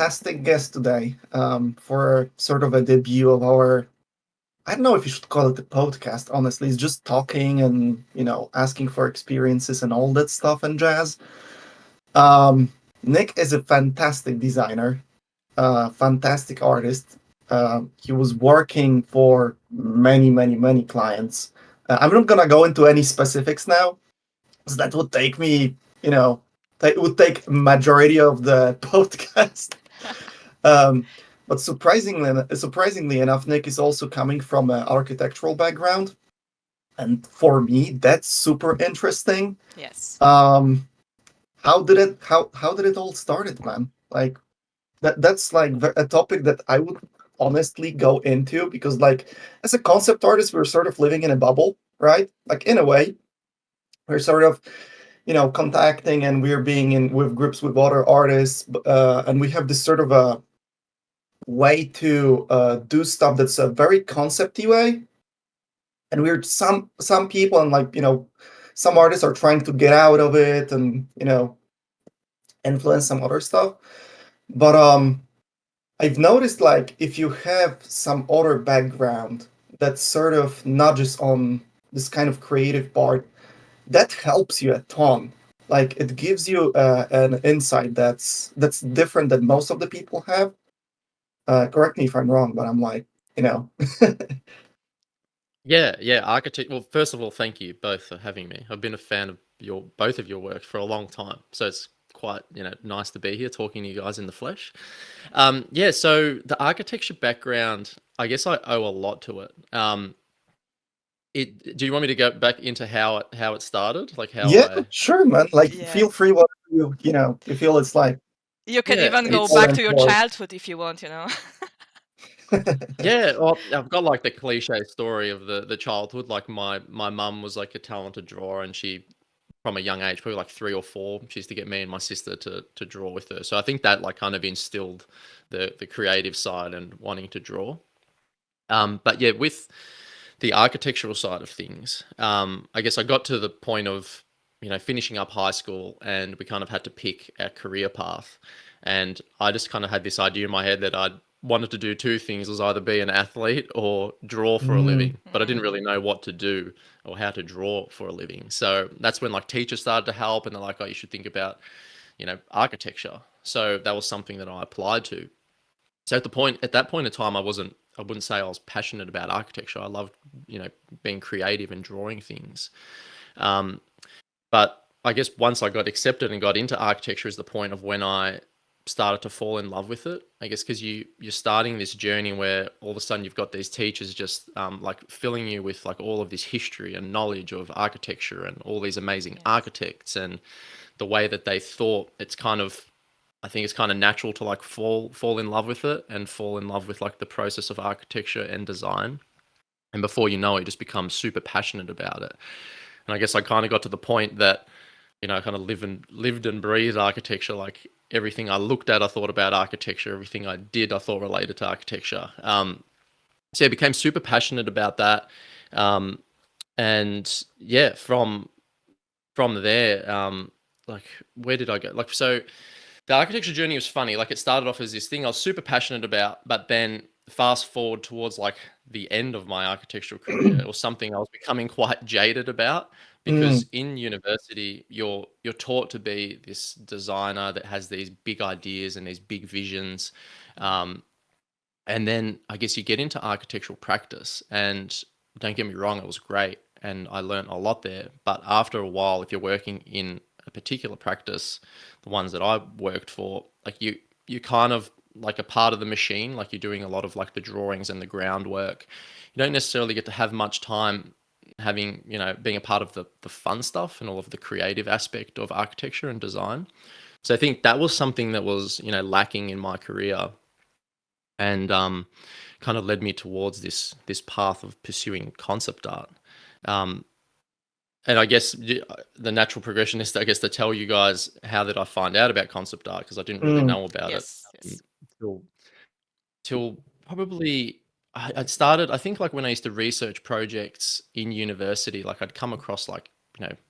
fantastic guest today for sort of a debut of our. I don't know if you should call it a podcast. Honestly, it's just talking and asking for experiences and all that stuff and jazz. Nick is a fantastic designer, fantastic artist. He was working for many, many, many clients. I'm not gonna go into any specifics now, because that would take me, it would take majority of the podcast. Um, but surprisingly enough, Nick is also coming from an architectural background, and for me, that's super interesting. Yes. Um, how did it all started, man? Like that's like a topic that I would honestly go into, because like as a concept artist, we're sort of living in a bubble, right? Like in a way, we're sort of contacting, and we're being in with groups with other artists, and we have this sort of a way to do stuff that's a very concepty way, and we're some people, and like some artists are trying to get out of it and influence some other stuff. But I've noticed, like, if you have some other background that sort of nudges on this kind of creative part, that helps you a ton. Like, it gives you an insight that's different than most of the people have. Correct me if I'm wrong, but I'm like, you know, Yeah, architect. Well, first of all, thank you both for having me. I've been a fan of both of your work for a long time, so it's quite nice to be here talking to you guys in the flesh. Yeah, so the architecture background, I guess I owe a lot to it. Do you want me to go back into how it started, like how yeah, I? sure, man. Like, Yeah. feel free, whatever you feel it's like. You can Yeah, even go it's back to your childhood if you want, yeah. Well, I've got like the cliche story of the childhood. Like my mum was like a talented drawer, and she, from a young age, probably like 3 or 4, she used to get me and my sister to draw with her. So I think that like kind of instilled the creative side and wanting to draw. But yeah, with the architectural side of things, I guess I got to the point of finishing up high school, and we kind of had to pick our career path. And I just kind of had this idea in my head that I wanted to do two things: was either be an athlete or draw for a living. But I didn't really know what to do or how to draw for a living. So that's when like teachers started to help, and they're like, "Oh, you should think about architecture." So that was something that I applied to. So at that point in time, I wouldn't say I was passionate about architecture. I loved, being creative and drawing things. But I guess once I got accepted and got into architecture is the point of when I started to fall in love with it. I guess because you're starting this journey where all of a sudden you've got these teachers just like filling you with like all of this history and knowledge of architecture and all these amazing architects and the way that they thought. I think it's kind of natural to like fall in love with it and fall in love with like the process of architecture and design. And before you know it, you just become super passionate about it. And I guess I kind of got to the point that, I kind of lived and breathed architecture. Like everything I looked at, I thought about architecture. Everything I did, I thought related to architecture. So I became super passionate about that. And yeah, from there, like where did I go? Like, so the architecture journey was funny. Like it started off as this thing I was super passionate about, but then fast forward towards like the end of my architectural career, it was something I was becoming quite jaded about, because in university you're taught to be this designer that has these big ideas and these big visions. And then I guess you get into architectural practice, and don't get me wrong, it was great and I learned a lot there. But after a while, if you're working in a particular practice, the ones that I worked for, like you kind of like a part of the machine, like you're doing a lot of like the drawings and the groundwork. You don't necessarily get to have much time having, being a part of the fun stuff and all of the creative aspect of architecture and design. So I think that was something that was, lacking in my career, and kind of led me towards this path of pursuing concept art. And I guess the natural progression is, I guess, to tell you guys how did I find out about concept art, because I didn't really know about it Yes. till probably I'd started. I think like when I used to research projects in university, like I'd come across like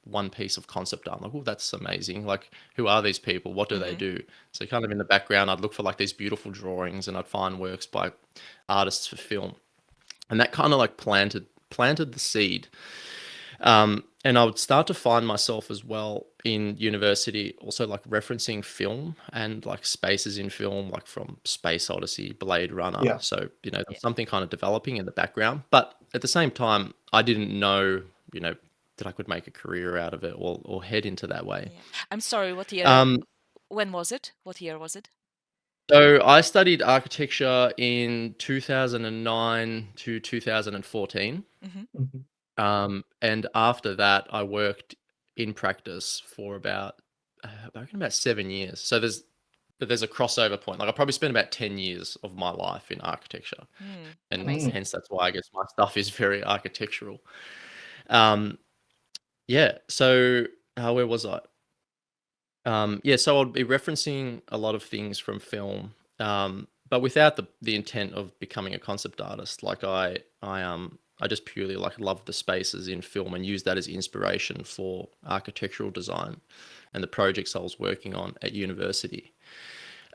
one piece of concept art. I'm like, oh, that's amazing. Like, who are these people? What do they do? So kind of in the background, I'd look for like these beautiful drawings, and I'd find works by artists for film, and that kind of like planted the seed. And I would start to find myself as well in university, also like referencing film and like spaces in film, like from Space Odyssey, Blade Runner. Yeah. So, there's something kind of developing in the background. But at the same time, I didn't know, that I could make a career out of it or head into that way. Yeah. I'm sorry, what year? Um, When was it? What year was it? so I studied architecture in 2009 to 2014. Mhm. And after that, I worked in practice for I reckon about 7 years. So there's a crossover point. Like I probably spent about 10 years of my life in architecture, and Amazing. hence that's why I guess my stuff is very architectural. Yeah. So where was I? Yeah. So I'd be referencing a lot of things from film, but without the intent of becoming a concept artist. Like I just purely like loved the spaces in film and used that as inspiration for architectural design and the projects I was working on at university.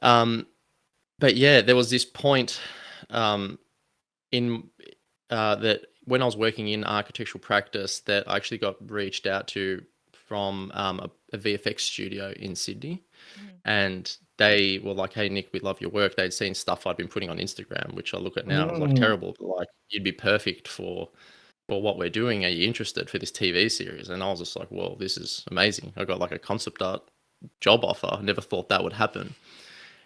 But yeah, there was this point in that when I was working in architectural practice that I actually got reached out to from a VFX studio in Sydney, and they were like, "Hey Nick, we love your work." They'd seen stuff I'd been putting on Instagram, which I look at now and I was like, Mm. terrible, but like you'd be perfect for what we're doing. Are you interested for this TV series? And I was just like, well, this is amazing. I got like a concept art job offer. I never thought that would happen.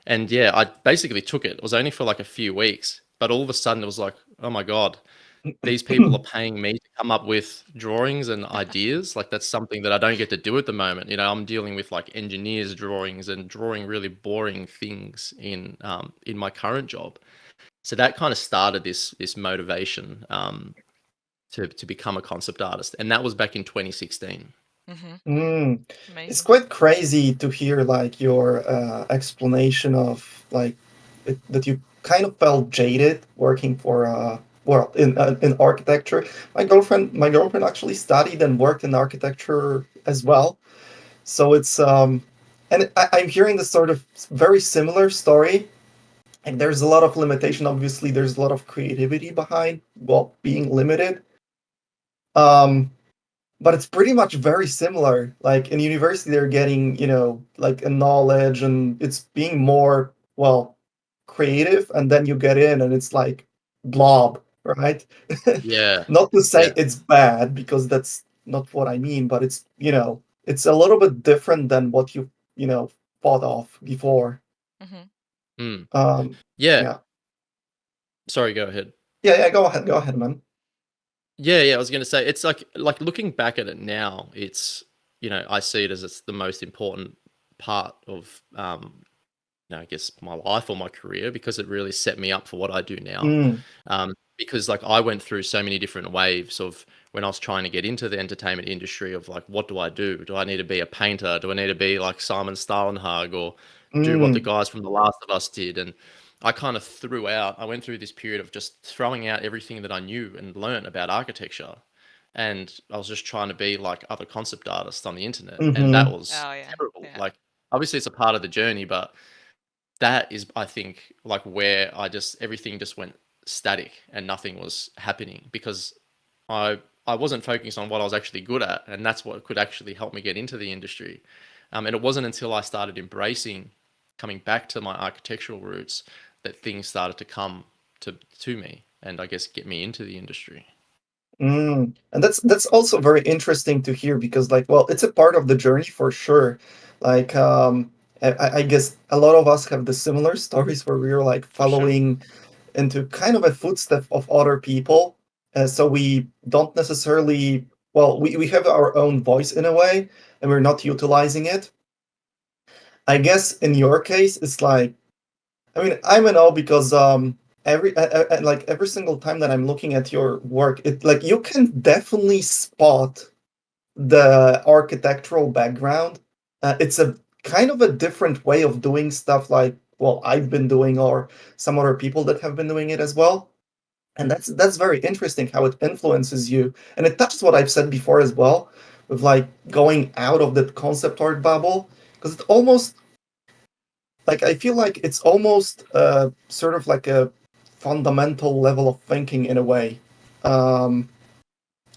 And yeah, I basically took it. It was only for like a few weeks, but all of a sudden it was like, oh my God, these people are paying me to come up with drawings and ideas. Like that's something that I don't get to do at the moment. I'm dealing with like engineers' drawings and drawing really boring things in my current job. So that kind of started this motivation to become a concept artist, and that was back in 2016. Mm. It's Amazing. quite crazy to hear like your explanation of like that you kind of felt jaded working for well in architecture. My girlfriend actually studied and worked in architecture as well. So it's and I'm hearing this sort of very similar story. And there's a lot of limitation. Obviously, there's a lot of creativity behind well being limited. Um, but it's pretty much very similar. Like in university, they're getting like a knowledge, and it's being more well creative, and then you get in, and it's like blob, right? Yeah, Not to say yeah. it's bad because that's not what I mean, but it's it's a little bit different than what you thought of before. Mm. Um, Yeah. yeah, Sorry, go ahead. yeah. Go ahead, man. Yeah. I was going to say it's like looking back at it now, it's I see it as it's the most important part of I guess my life or my career because it really set me up for what I do now. Mm, Because like I went through so many different waves of when I was trying to get into the entertainment industry of like, what do I do? Do I need to be a painter? Do I need to be like Simon Stalenhag or do what the mm, guys from The Last of Us did? And I went through this period of just throwing out everything that I knew and learned about architecture. And I was just trying to be like other concept artists on the internet. And that mm-hmm, was Oh yeah. terrible. Yeah. Like, obviously, it's a part of the journey, but that is, I think, like where everything just went static and nothing was happening because I wasn't focused on what I was actually good at, and that's what could actually help me get into the industry. And it wasn't until I started embracing coming back to my architectural roots that things started to come to me and I guess get me into the industry. And that's also very interesting to hear because like well it's a part of the journey for sure. Like I guess a lot of us have the similar stories where we were like For sure. following into kind of a footstep of other people. So we don't necessarily well we have our own voice in a way and we're not utilizing it. I guess in your case it's like I mean, I'm in awe because like every single time that I'm looking at your work, it like you can definitely spot the architectural background. It's a kind of a different way of doing stuff like well I've been doing or some other people that have been doing it as well. And that's very interesting how it influences you. And it touches what I've said before as well, with like going out of that concept art bubble, because it almost like I feel like it's almost sort of like a fundamental level of thinking in a way. Um,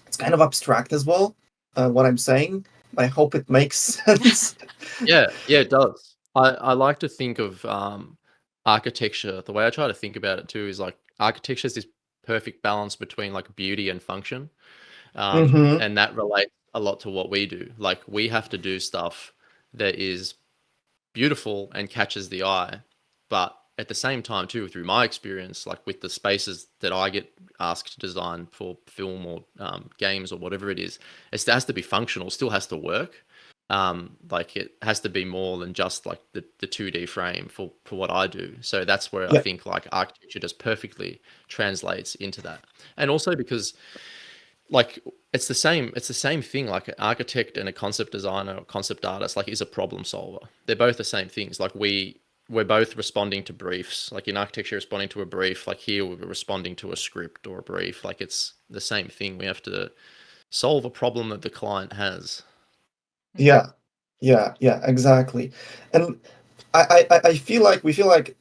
it's kind of abstract as well. What I'm saying. I hope it makes sense. Yeah, yeah, it does. I like to think of architecture. The way I try to think about it too is like architecture is this perfect balance between like beauty and function. Hmm. And that relates a lot to what we do. Like we have to do stuff that is beautiful and catches the eye, but at the same time too, through my experience, like with the spaces that I get asked to design for film or games or whatever it is, it has to be functional, still has to work. Like it has to be more than just like the 2D frame for what I do. So that's where I Yeah. think like architecture just perfectly translates into that. And also because like it's the same thing, like an architect and a concept designer or concept artist like is a problem solver. They're both the same things. Like we're both responding to briefs. Like in architecture, responding to a brief. Like here, we're responding to a script or a brief. Like it's the same thing. We have to solve a problem that the client has. Yeah. Yeah. Yeah. Exactly. And I feel like we feel like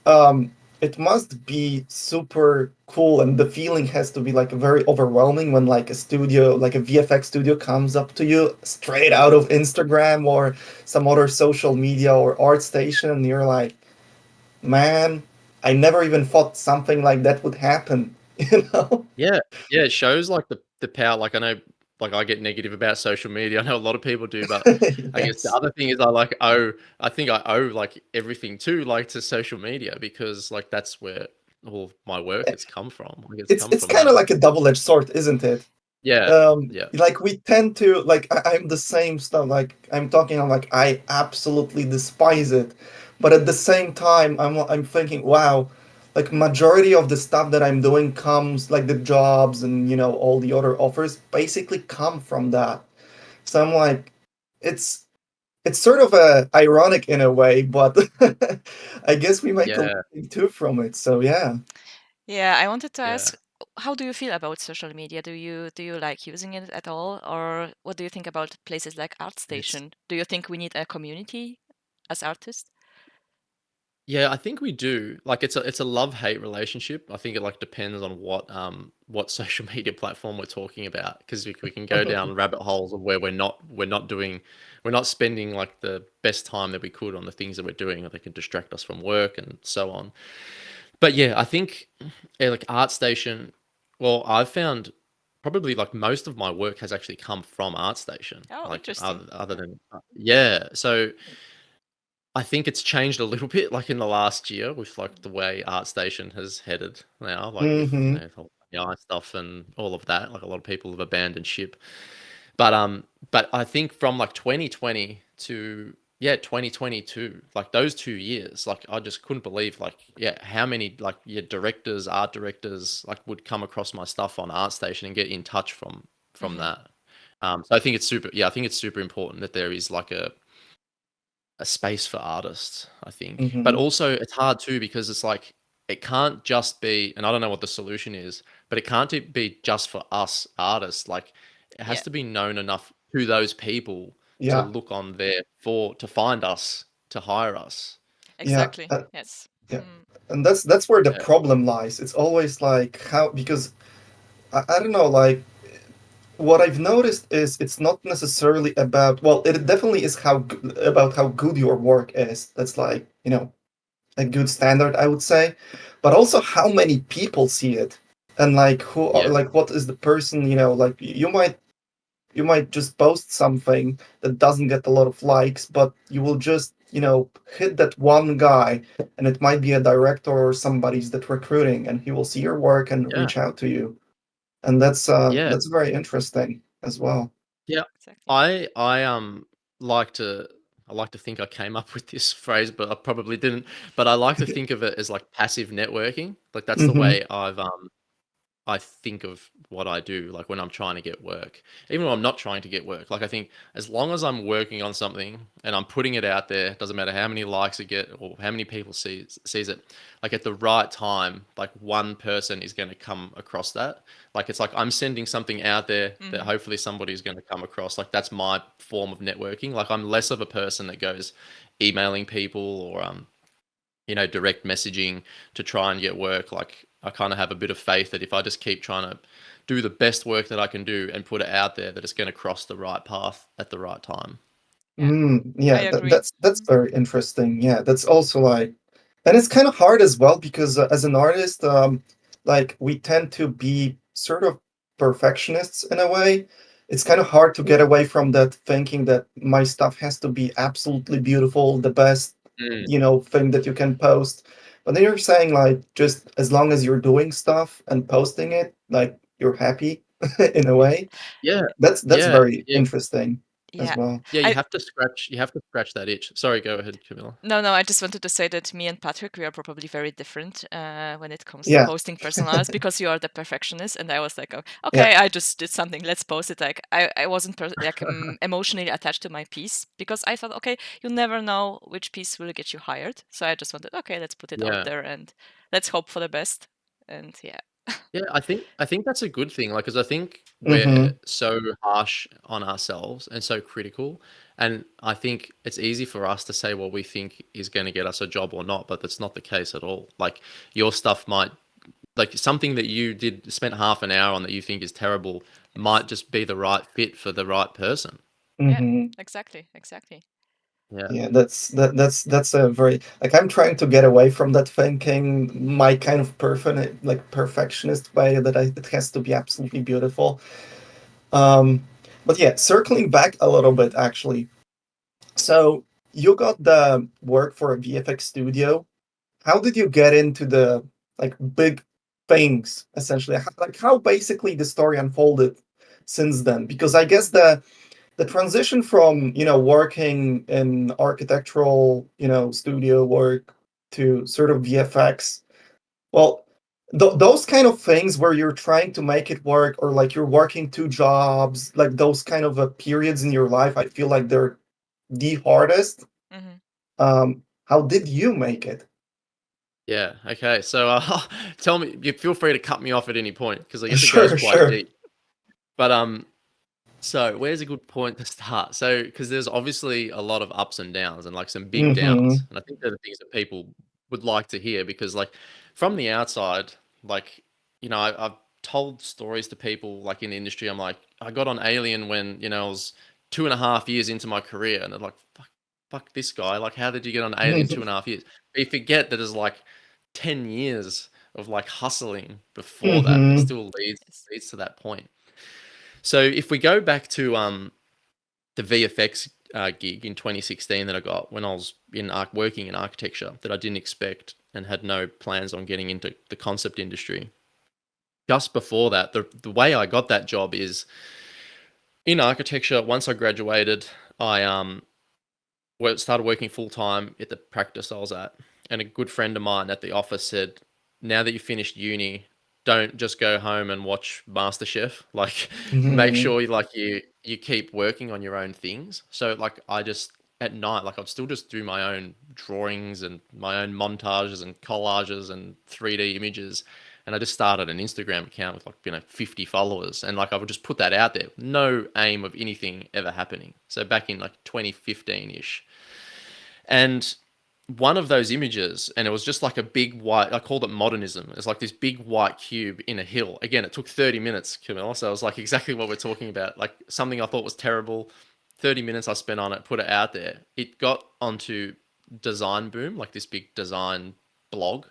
um it must be super cool, and the feeling has to be like very overwhelming when like a studio, like a VFX studio, comes up to you straight out of Instagram or some other social media or ArtStation, and you're like, man, I never even thought something like that would happen. You know? Yeah, yeah, it shows like the power. Like I know, like I get negative about social media. I know a lot of people do, but I guess the Yes. other thing is I think I owe like everything to like to social media because like that's where all my work has come from. Like it's come It's from kind of that. like a double-edged sword, isn't it? Yeah, yeah, Like we tend to like I'm the same stuff, like I'm talking, I'm like I absolutely despise it, but at the same time I'm thinking, wow, like majority of the stuff that I'm doing comes, like the jobs and all the other offers basically come from that. So I'm like, it's it's sort of ironic in a way, but I guess we make a yeah, living too from it, so yeah. Yeah, I wanted to yeah. ask, how do you feel about social media? Do you like using it at all, or what do you think about places like It's ArtStation? Do you think we need a community as artists? Yeah, I think we do. Like it's a love-hate relationship. I think it like depends on what social media platform we're talking about because we can go down rabbit holes of where we're not spending like the best time that we could on the things that we're doing, or they can distract us from work and so on. But yeah, I think like ArtStation, well, I've found probably like most of my work has actually come from ArtStation. Oh, Like interesting. other than yeah, so I think it's changed a little bit, like in the last year, with like the way ArtStation has headed now, like with Hmm. the whole AI stuff and all of that. Like a lot of people have abandoned ship, but I think from like 2020 to yeah 2022, like those 2 years, like I just couldn't believe like yeah how many like yeah directors, art directors like would come across my stuff on ArtStation and get in touch from Hmm. that. So I think it's super. Yeah, I think it's super important that there is like a space for artists, I think. But Hmm. also it's hard too because it's like it can't just be, and I don't know what the solution is, but it can't be just for us artists. Like it has Yeah, to be known enough to those people to Yeah. look on there for to find us, to hire us. Yeah. exactly. Yes. Yeah, Mm. and that's where the Yeah. problem lies. It's always like how, because I don't know, like what I've noticed is it's not necessarily about, well, it definitely is about how good your work is. That's like, a good standard, I would say, but also how many people see it, and like who are, Yeah. like what is the person, like you might just post something that doesn't get a lot of likes, but you will just, hit that one guy, and it might be a director or somebody's that recruiting, and he will see your work and Yeah. reach out to you. And that's Yeah. that's very interesting as well. Yeah. Exactly. I like to I like to think I came up with this phrase, but I probably didn't. But I like to think of it as like passive networking. Like that's the Hmm. way I think of what I do, like when I'm trying to get work, even when I'm not trying to get work. Like I think as long as I'm working on something and I'm putting it out there, doesn't matter how many likes it get or how many people sees it, like at the right time, like one person is going to come across that. Like it's like I'm sending something out there that Mm-hmm. hopefully somebody's going to come across. Like that's my form of networking. Like I'm less of a person that goes emailing people or direct messaging to try and get work. Like I kind of have a bit of faith that if I just keep trying to do the best work that I can do and put it out there, that it's going to cross the right path at the right time. Yeah, I Yeah, agree. that's very interesting. Yeah, that's also like, and it's kind of hard as well because as an artist, like we tend to be sort of perfectionists in a way. It's kind of hard to get away from that thinking that my stuff has to be absolutely beautiful, the best, Mm. thing that you can post. But then you're saying like just as long as you're doing stuff and posting it, like you're happy in a way. Yeah, That's yeah, very yeah, interesting as Yeah, well. yeah. You I have to scratch. You have to scratch that itch. Sorry, go ahead, Camilla. no, I just wanted to say that me and Patrick, we are probably very different when it comes to Yeah. posting personal lives because you are the perfectionist, and I was like, oh, Yeah. okay, I just did something, let's post it. Like I wasn't like emotionally attached to my piece because I thought, okay, you never know which piece will get you hired, so I just wanted, okay, let's put it out Yeah. there and let's hope for the best. And yeah, Yeah, I think that's a good thing. Like, because I think we're Mhm. so harsh on ourselves and so critical, and I think it's easy for us to say what we think is going to get us a job or not, but that's not the case at all. Like, your stuff might, like something that you did spent half an hour on that you think is terrible, yes, might just be the right fit for the right person. yeah, Mhm. exactly. Yeah, Yeah, that's a very like I'm trying to get away from that thinking, my kind of perfectionist way that it has to be absolutely beautiful. Um, but yeah, circling back a little bit actually. So you got the work for a VFX studio. How did you get into the like big things essentially? Like how basically the story unfolded since then? Because I guess the transition from working in architectural studio work to sort of VFX, well, those kind of things where you're trying to make it work or like you're working two jobs, like those kind of periods in your life, I feel like they're the hardest. Hmm. How did you make it? yeah. Okay, so tell me. You feel free to cut me off at any point because I guess it goes Sure, quite sure. deep. But So where's a good point to start? So because there's obviously a lot of ups and downs and like some big downs, Mm-hmm. and I think they're the things that people would like to hear because like from the outside, like I've told stories to people like in the industry. I'm like, I got on Alien when I was 2.5 years into my career, and they're like, fuck this guy. Like, how did you get on Alien 2.5 years? But you forget that there's like 10 years of like hustling before that that Mm-hmm. still leads Yes. leads to that point. So if we go back to the VFX gig in 2016 that I got when I was working in architecture that I didn't expect and had no plans on getting into the concept industry. Just before that, the way I got that job is in architecture. Once I graduated, I started working full time at the practice I was at, and a good friend of mine at the office said, "Now that you finished uni, don't just go home and watch MasterChef. Like, make Mm-hmm. sure you keep working on your own things." So, like, I just at night, like, I'd still just do my own drawings and my own montages and collages and 3D images. And I just started an Instagram account with like 50 followers, and like I would just put that out there, no aim of anything ever happening. So back in like 2015 ish, and one of those images, and it was just like a big white, I called it modernism. It's like this big white cube in a hill. Again, it took 30 minutes, Camilla. So it was like exactly what we're talking about. Like something I thought was terrible. 30 minutes I spent on it, put it out there. It got onto Design Boom, like this big design blog.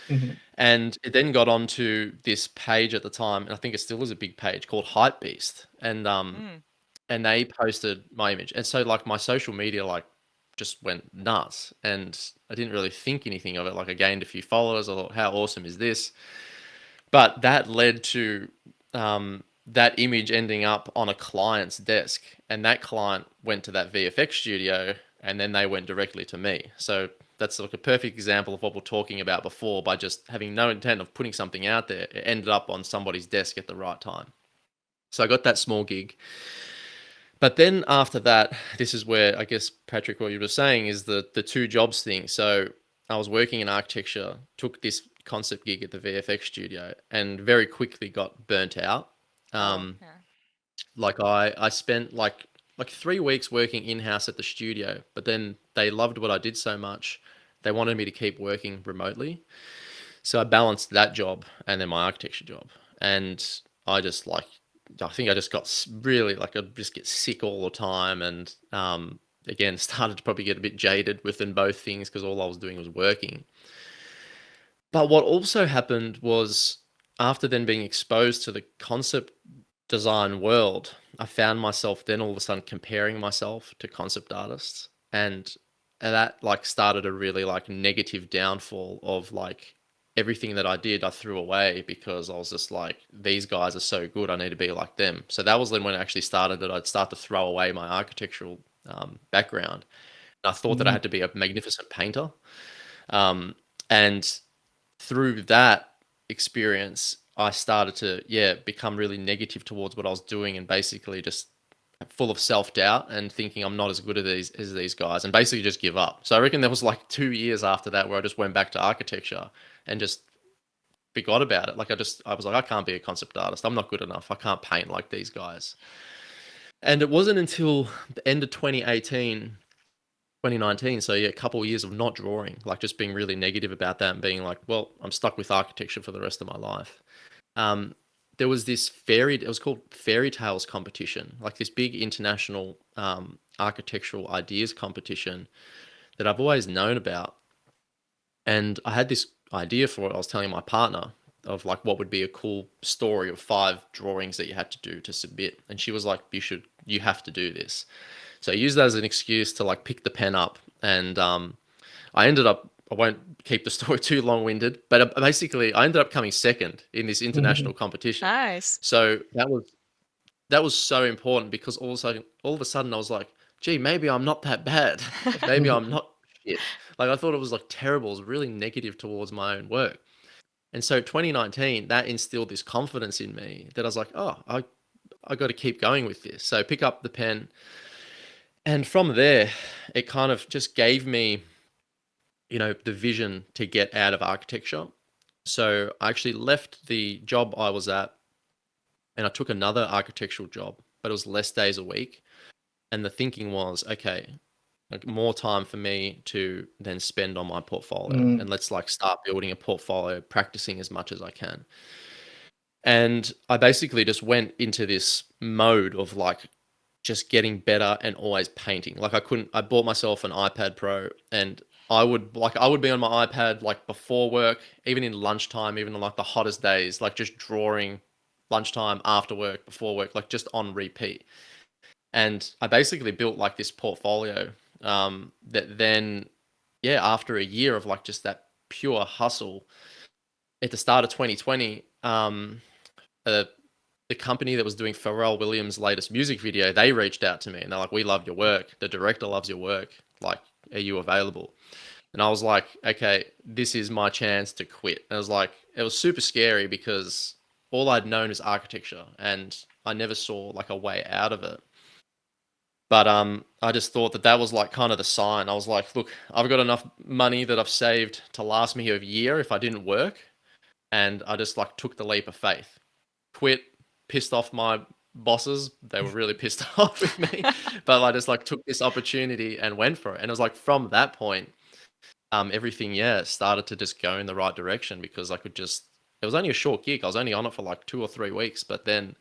Mm-hmm. And it then got onto this page at the time, and I think it still is a big page called Hype Beast. Mm. And they posted my image. And so like my social media like just went nuts, and I didn't really think anything of it. Like I gained a few followers. I thought, how awesome is this? But that led to that image ending up on a client's desk, and that client went to that VFX studio, and then they went directly to me. So that's like a perfect example of what we're talking about before. By just having no intent of putting something out there, it ended up on somebody's desk at the right time. So I got that small gig. But then after that, this is where I guess, Patrick, what you were saying is the two jobs thing. So I was working in architecture, took this concept gig at the VFX studio, and very quickly got burnt out. Oh, yeah. Like I spent like 3 weeks working in-house at the studio, but then they loved what I did so much, they wanted me to keep working remotely. So I balanced that job and then my architecture job. And I just like, I think I just got really like, I'd just get sick all the time. And again, started to probably get a bit jaded within both things because all I was doing was working. But what also happened was, after then being exposed to the concept design world, I found myself then all of a sudden comparing myself to concept artists. And that like started a really like negative downfall of like everything that I did, I threw away because I was just like, these guys are so good, I need to be like them. So that was then when it actually started that I'd start to throw away my architectural background. And I thought that I had to be a magnificent painter. And through that experience, I started to, become really negative towards what I was doing, and basically just full of self-doubt and thinking I'm not as good as these guys, and basically just give up. So I reckon there was like 2 years after that where I just went back to architecture and just forgot about it. Like I was like, I can't be a concept artist. I'm not good enough. I can't paint like these guys. And it wasn't until the end of 2018, 2019, so yeah, a couple of years of not drawing, like just being really negative about that and being like, well, I'm stuck with architecture for the rest of my life. There was this it was called Fairy Tales competition, like this big international architectural ideas competition that I've always known about. And I had this idea for it. I was telling my partner of like what would be a cool story of 5 drawings that you had to do to submit. And she was like, you have to do this. So I used that as an excuse to like pick the pen up. And I won't keep the story too long-winded, but basically I ended up coming second in this international competition. Nice. So that was so important because all of a sudden I was like, gee, maybe I'm not that bad. Maybe I'm not shit. Like I thought it was like terrible. It was really negative towards my own work. And so 2019, that instilled this confidence in me that I was like, oh, I got to keep going with this. So pick up the pen. And from there, it kind of just gave me, the vision to get out of architecture. So I actually left the job I was at and I took another architectural job, but it was less days a week. And the thinking was, okay, like more time for me to then spend on my portfolio, and let's like start building a portfolio, practicing as much as I can. And I basically just went into this mode of like just getting better and always painting. Like I bought myself an iPad Pro, and I would be on my iPad like before work, even in lunchtime, even on like the hottest days, like just drawing lunchtime, after work, before work, like just on repeat. And I basically built like this portfolio that then, after a year of like just that pure hustle, at the start of 2020, the company that was doing Pharrell Williams' latest music video, they reached out to me and they're like, we love your work. The director loves your work. Like, are you available? And I was like, okay, this is my chance to quit. And it was super scary because all I'd known is architecture and I never saw like a way out of it. But I just thought that was like kind of the sign. I was like, look, I've got enough money that I've saved to last me a year if I didn't work. And I just like took the leap of faith, quit, pissed off my bosses. They were really pissed off with me, but I just like took this opportunity and went for it. And it was like from that point, everything, started to just go in the right direction because it was only a short gig. I was only on it for like 2 or 3 weeks, but then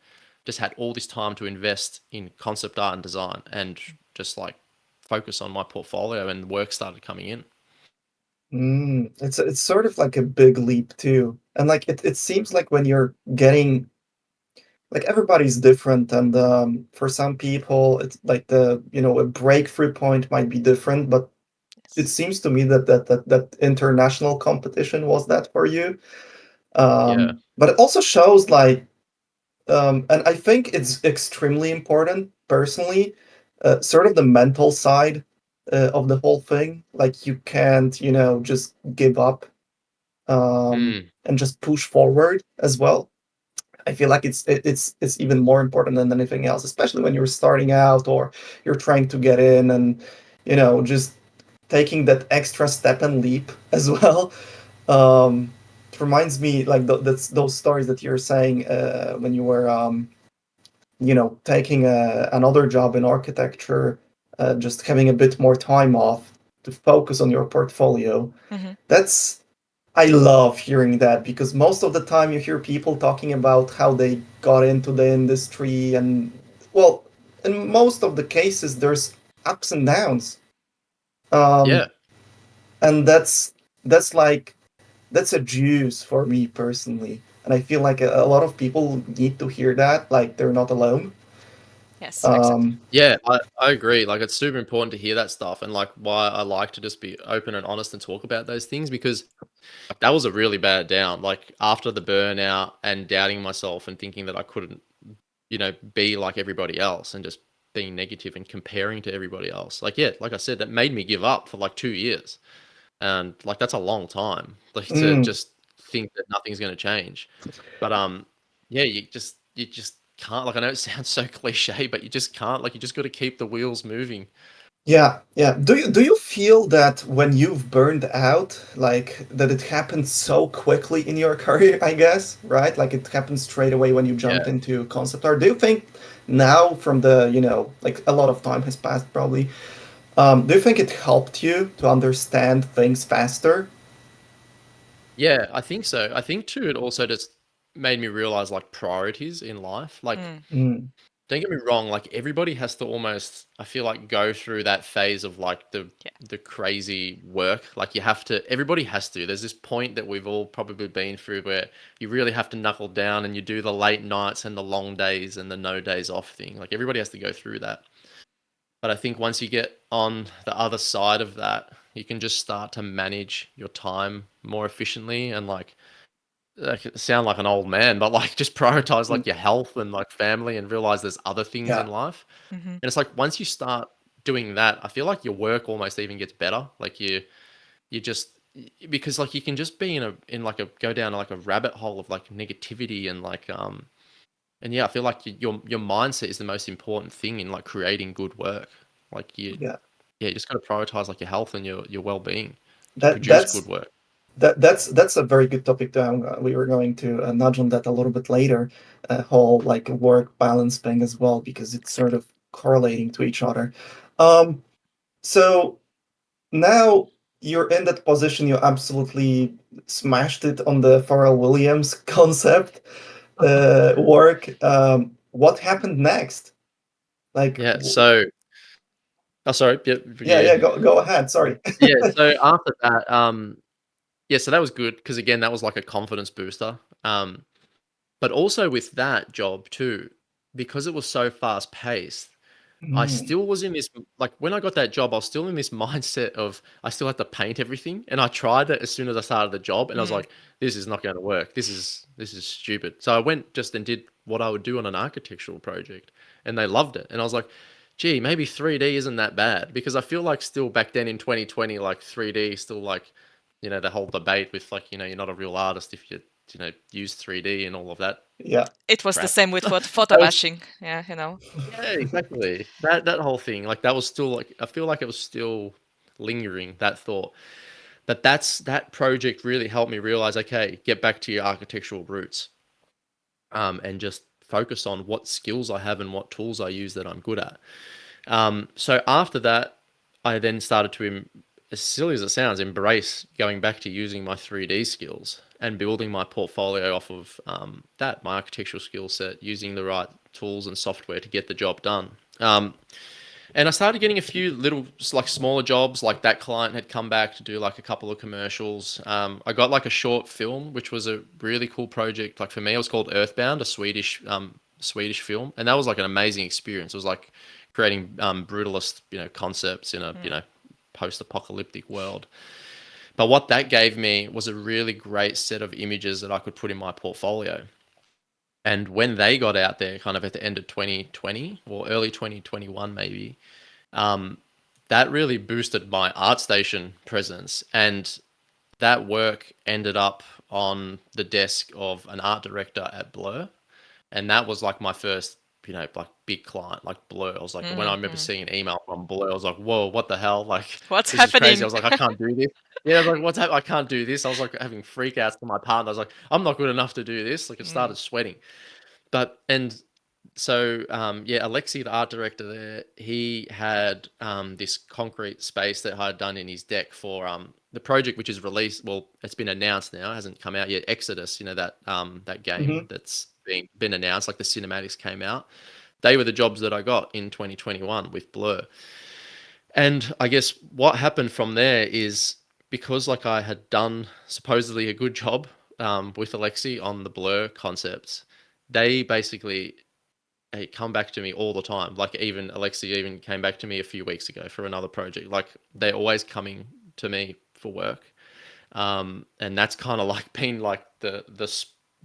just had all this time to invest in concept art and design and just like focus on my portfolio, and work started coming in. It's sort of like a big leap too. And like it seems like when you're getting, like, everybody's different, and for some people it's like a breakthrough point might be different, but it seems to me that international competition was that for you. But it also shows like, and I think it's extremely important personally, sort of the mental side of the whole thing. Like you can't, just give up Mm. and just push forward as well. I feel like it's even more important than anything else, especially when you're starting out or you're trying to get in, and just taking that extra step and leap as well. It reminds me like that's those stories that you're saying when you were taking another job in architecture, just having a bit more time off to focus on your portfolio. Hmm. That's I love hearing that because most of the time you hear people talking about how they got into the industry, and well, in most of the cases there's ups and downs. Yeah. Um, and that's like that's a juice for me personally. And I feel like a lot of people need to hear that, like they're not alone. Yes, exactly. Um, Yeah, I agree. Like it's super important to hear that stuff, and like why I like to just be open and honest and talk about those things, because like, that was a really bad down. Like after the burnout and doubting myself and thinking that I couldn't, be like everybody else and just being negative and comparing to everybody else. Like yeah, like I said, that made me give up for like 2 years. And like that's a long time. Like to mm, just think that nothing's gonna change. But yeah, you just can't, like I know it sounds so cliche, but you just can't, like you just gotta keep the wheels moving. yeah, yeah. Do you feel that when you've burned out, like that it happened so quickly in your career, I guess, right? Like it happened straight away when you jumped Yeah. into concept art. Do you think now from the, like a lot of time has passed probably, do you think it helped you to understand things faster? Yeah, I think so. I think too, it also just made me realize like priorities in life. Like, Mm. Mm, don't get me wrong, like everybody has to almost, I feel like, go through that phase of like the Yeah. the crazy work. Like you have to, everybody has to. There's this point that we've all probably been through where you really have to knuckle down and you do the late nights and the long days and the no days off thing. Like everybody has to go through that. But I think once you get on the other side of that, you can just start to manage your time more efficiently and like sound like an old man, but like just prioritize mm, like your health and like family and realize there's other things yeah, in life. Hmm. And it's like once you start doing that, I feel like your work almost even gets better. Like you just because like you can just be in like a go down like a rabbit hole of like negativity and like and yeah, I feel like your mindset is the most important thing in like creating good work. Like yeah. you just got to prioritize like your health and your well-being to That produce good that's work. that's a very good topic. We were going to nudge on that a little bit later, whole like work balance thing as well, because it's sort Exactly. of correlating to each other. Um, so now you're in that position. You absolutely smashed it on the Pharrell Williams concept work. What happened next? Like, Yeah. So, oh, sorry. Yeah. yeah, Yeah. yeah. Go ahead. Sorry. Yeah. So after that, yeah, so that was good because again, that was like a confidence booster. But also with that job too, because it was so fast paced, I Mm, still was in this like when I got that job, I was still in this mindset of I still had to paint everything, and I tried it as soon as I started the job, and I was Mm. like, this is not going to work. This is stupid. So I went just and did what I would do on an architectural project, and they loved it, and I was like, gee, maybe 3D isn't that bad because I feel like still back then in 2020, like 3D still like the whole debate with like you're not a real artist if you use 3D and all of that yeah. It was the crap. same with what photo That was bashing. Yeah, you know. yeah, exactly. That whole thing, like that was still like I feel like it was still lingering that thought. But that project really helped me realize, okay, get back to your architectural roots, and just focus on what skills I have and what tools I use that I'm good at. So after that, I then started to, as silly as it sounds, embrace going back to using my 3D skills and building my portfolio off of my architectural skill set, using the right tools and software to get the job done. And I started getting a few little, like smaller jobs. Like that client had come back to do like a couple of commercials. I got like a short film, which was a really cool project. Like for me, it was called Earthbound, a Swedish film, and that was like an amazing experience. It was like creating brutalist, concepts in a Mm. post-apocalyptic world. But what that gave me was a really great set of images that I could put in my portfolio. And when they got out there, kind of at the end of 2020 or early 2021, maybe, um, that really boosted my ArtStation presence, and that work ended up on the desk of an art director at Blur, and that was like my first, like big client, like Blur. I was like, when I remember seeing an email from Blur, I was like, whoa, what the hell? Like, What's this is crazy. I happening? was like, I can't do this. Yeah, I was like, what's happening? I can't do this. I was like having freakouts to my partner. I was like, I'm not good enough to do this. Like, it started sweating. So yeah, Alexei, the art director there, he had this concrete space that I had done in his deck for the project, which is released. Well, it's been announced now, it hasn't come out yet. Exodus, that game that's been announced, like the cinematics came out. They were the jobs that I got in 2021 with Blur. And I guess what happened from there is, because like I had done supposedly a good job with Alexei on the Blur concepts, they basically come back to me all the time. Like, even Alexei even came back to me a few weeks ago for another project. Like, they're always coming to me for work. And that's kind of like been like the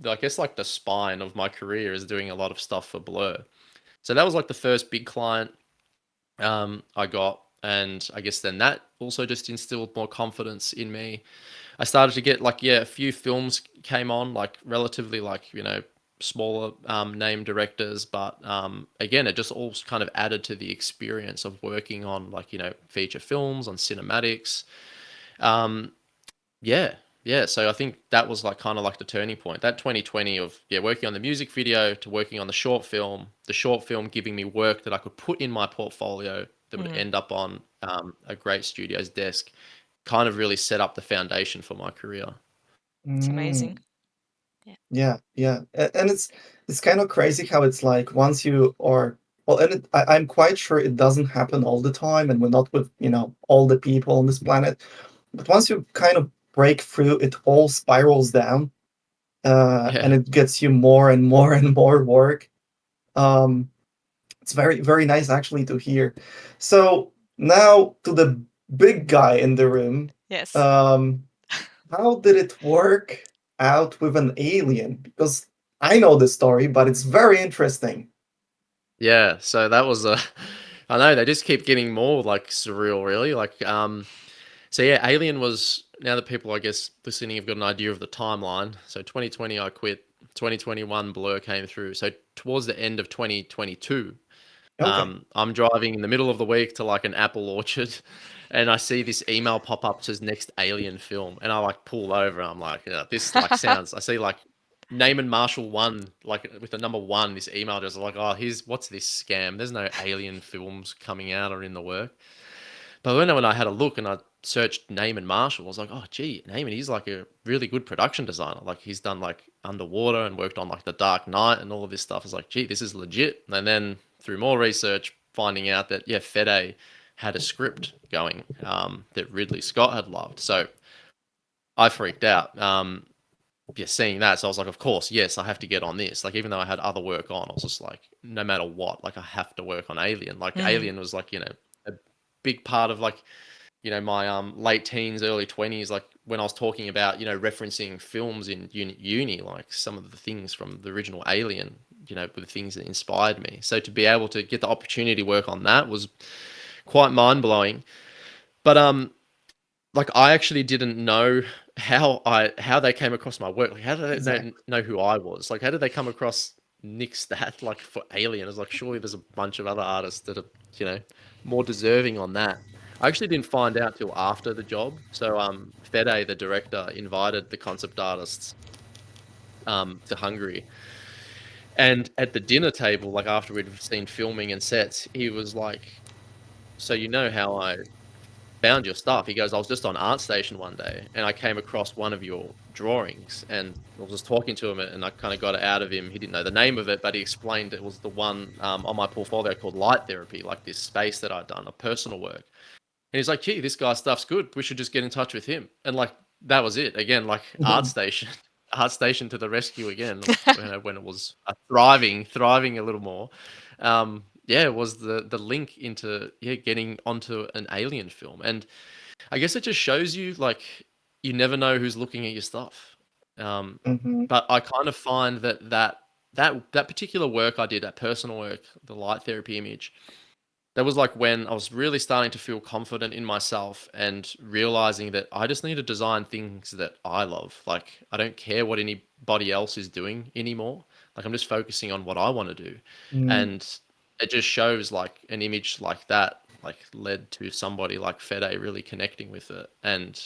I guess like the spine of my career, is doing a lot of stuff for Blur. So that was like the first big client I got, and I guess then that also just instilled more confidence in me. I started to get like, a few films came on, like relatively like, smaller name directors, but again, it just all kind of added to the experience of working on like, feature films, on cinematics. Yeah. So I think that was like kind of like the turning point, that 2020 of working on the music video to working on the short film giving me work that I could put in my portfolio that would end up on a great studio's desk, kind of really set up the foundation for my career. It's amazing. Yeah, and it's kind of crazy how it's like, once you are, well, and I'm quite sure it doesn't happen all the time, and we're not with all the people on this planet, but once you kind of break through, it all spirals down, and it gets you more and more and more work. It's very, very nice actually to hear. So now to the big guy in the room. Yes. How did it work out with an alien? Because I know the story, but it's very interesting. Yeah, so that was I know they just keep getting more like surreal, really. Like, so yeah, Alien was, now that people, I guess, listening have got an idea of the timeline. So 2020 I quit, 2021 Blur came through. So towards the end of 2022, Okay. I'm driving in the middle of the week to like an apple orchard, and I see this email pop up, says next Alien film, and I like pull over. And I'm like, this like sounds. I see like Neiman Marshall 1, like with the number 1. This email just like, oh, what's this scam? There's no Alien films coming out or in the work. But when I had a look and I searched Neiman Marshall, I was like, oh, gee, Neiman, he's like a really good production designer. Like, he's done like Underwater and worked on like The Dark Knight and all of this stuff. I was like, gee, this is legit. And then through more research, finding out that, Fede had a script going that Ridley Scott had loved. So I freaked out. Seeing that. So I was like, of course, yes, I have to get on this. Like, even though I had other work on, I was just like, no matter what, like, I have to work on Alien. Like, Alien was like, a big part of like, my late teens, early 20s, like when I was talking about, referencing films in uni, like some of the things from the original Alien, were the things that inspired me. So to be able to get the opportunity to work on that was quite mind-blowing. But like, I actually didn't know how they came across my work. Like, how did they know who I was? Like, how did they come across Nick Stath like for Alien? I was like, surely there's a bunch of other artists that are, more deserving on that. I actually didn't find out till after the job. So Fede, the director, invited the concept artists to Hungary. And at the dinner table, like after we'd seen filming and sets, he was like, so how I found your stuff? He goes, I was just on ArtStation one day and I came across one of your drawings, and I was just talking to him, and I kind of got it out of him. He didn't know the name of it, but he explained it was the one on my portfolio called Light Therapy, like this space that I'd done, a personal work. And he's like, gee, this guy's stuff's good. We should just get in touch with him. And like, that was it. Again, like ArtStation to the rescue again, when it was thriving a little more. It was the link into getting onto an Alien film. And I guess it just shows you, like, you never know who's looking at your stuff. But I kind of find that particular work I did, that personal work, the light therapy image, that was like when I was really starting to feel confident in myself and realizing that I just need to design things that I love. Like, I don't care what anybody else is doing anymore. Like, I'm just focusing on what I want to do. Mm, And it just shows like an image like that, like, led to somebody like Fede really connecting with it. And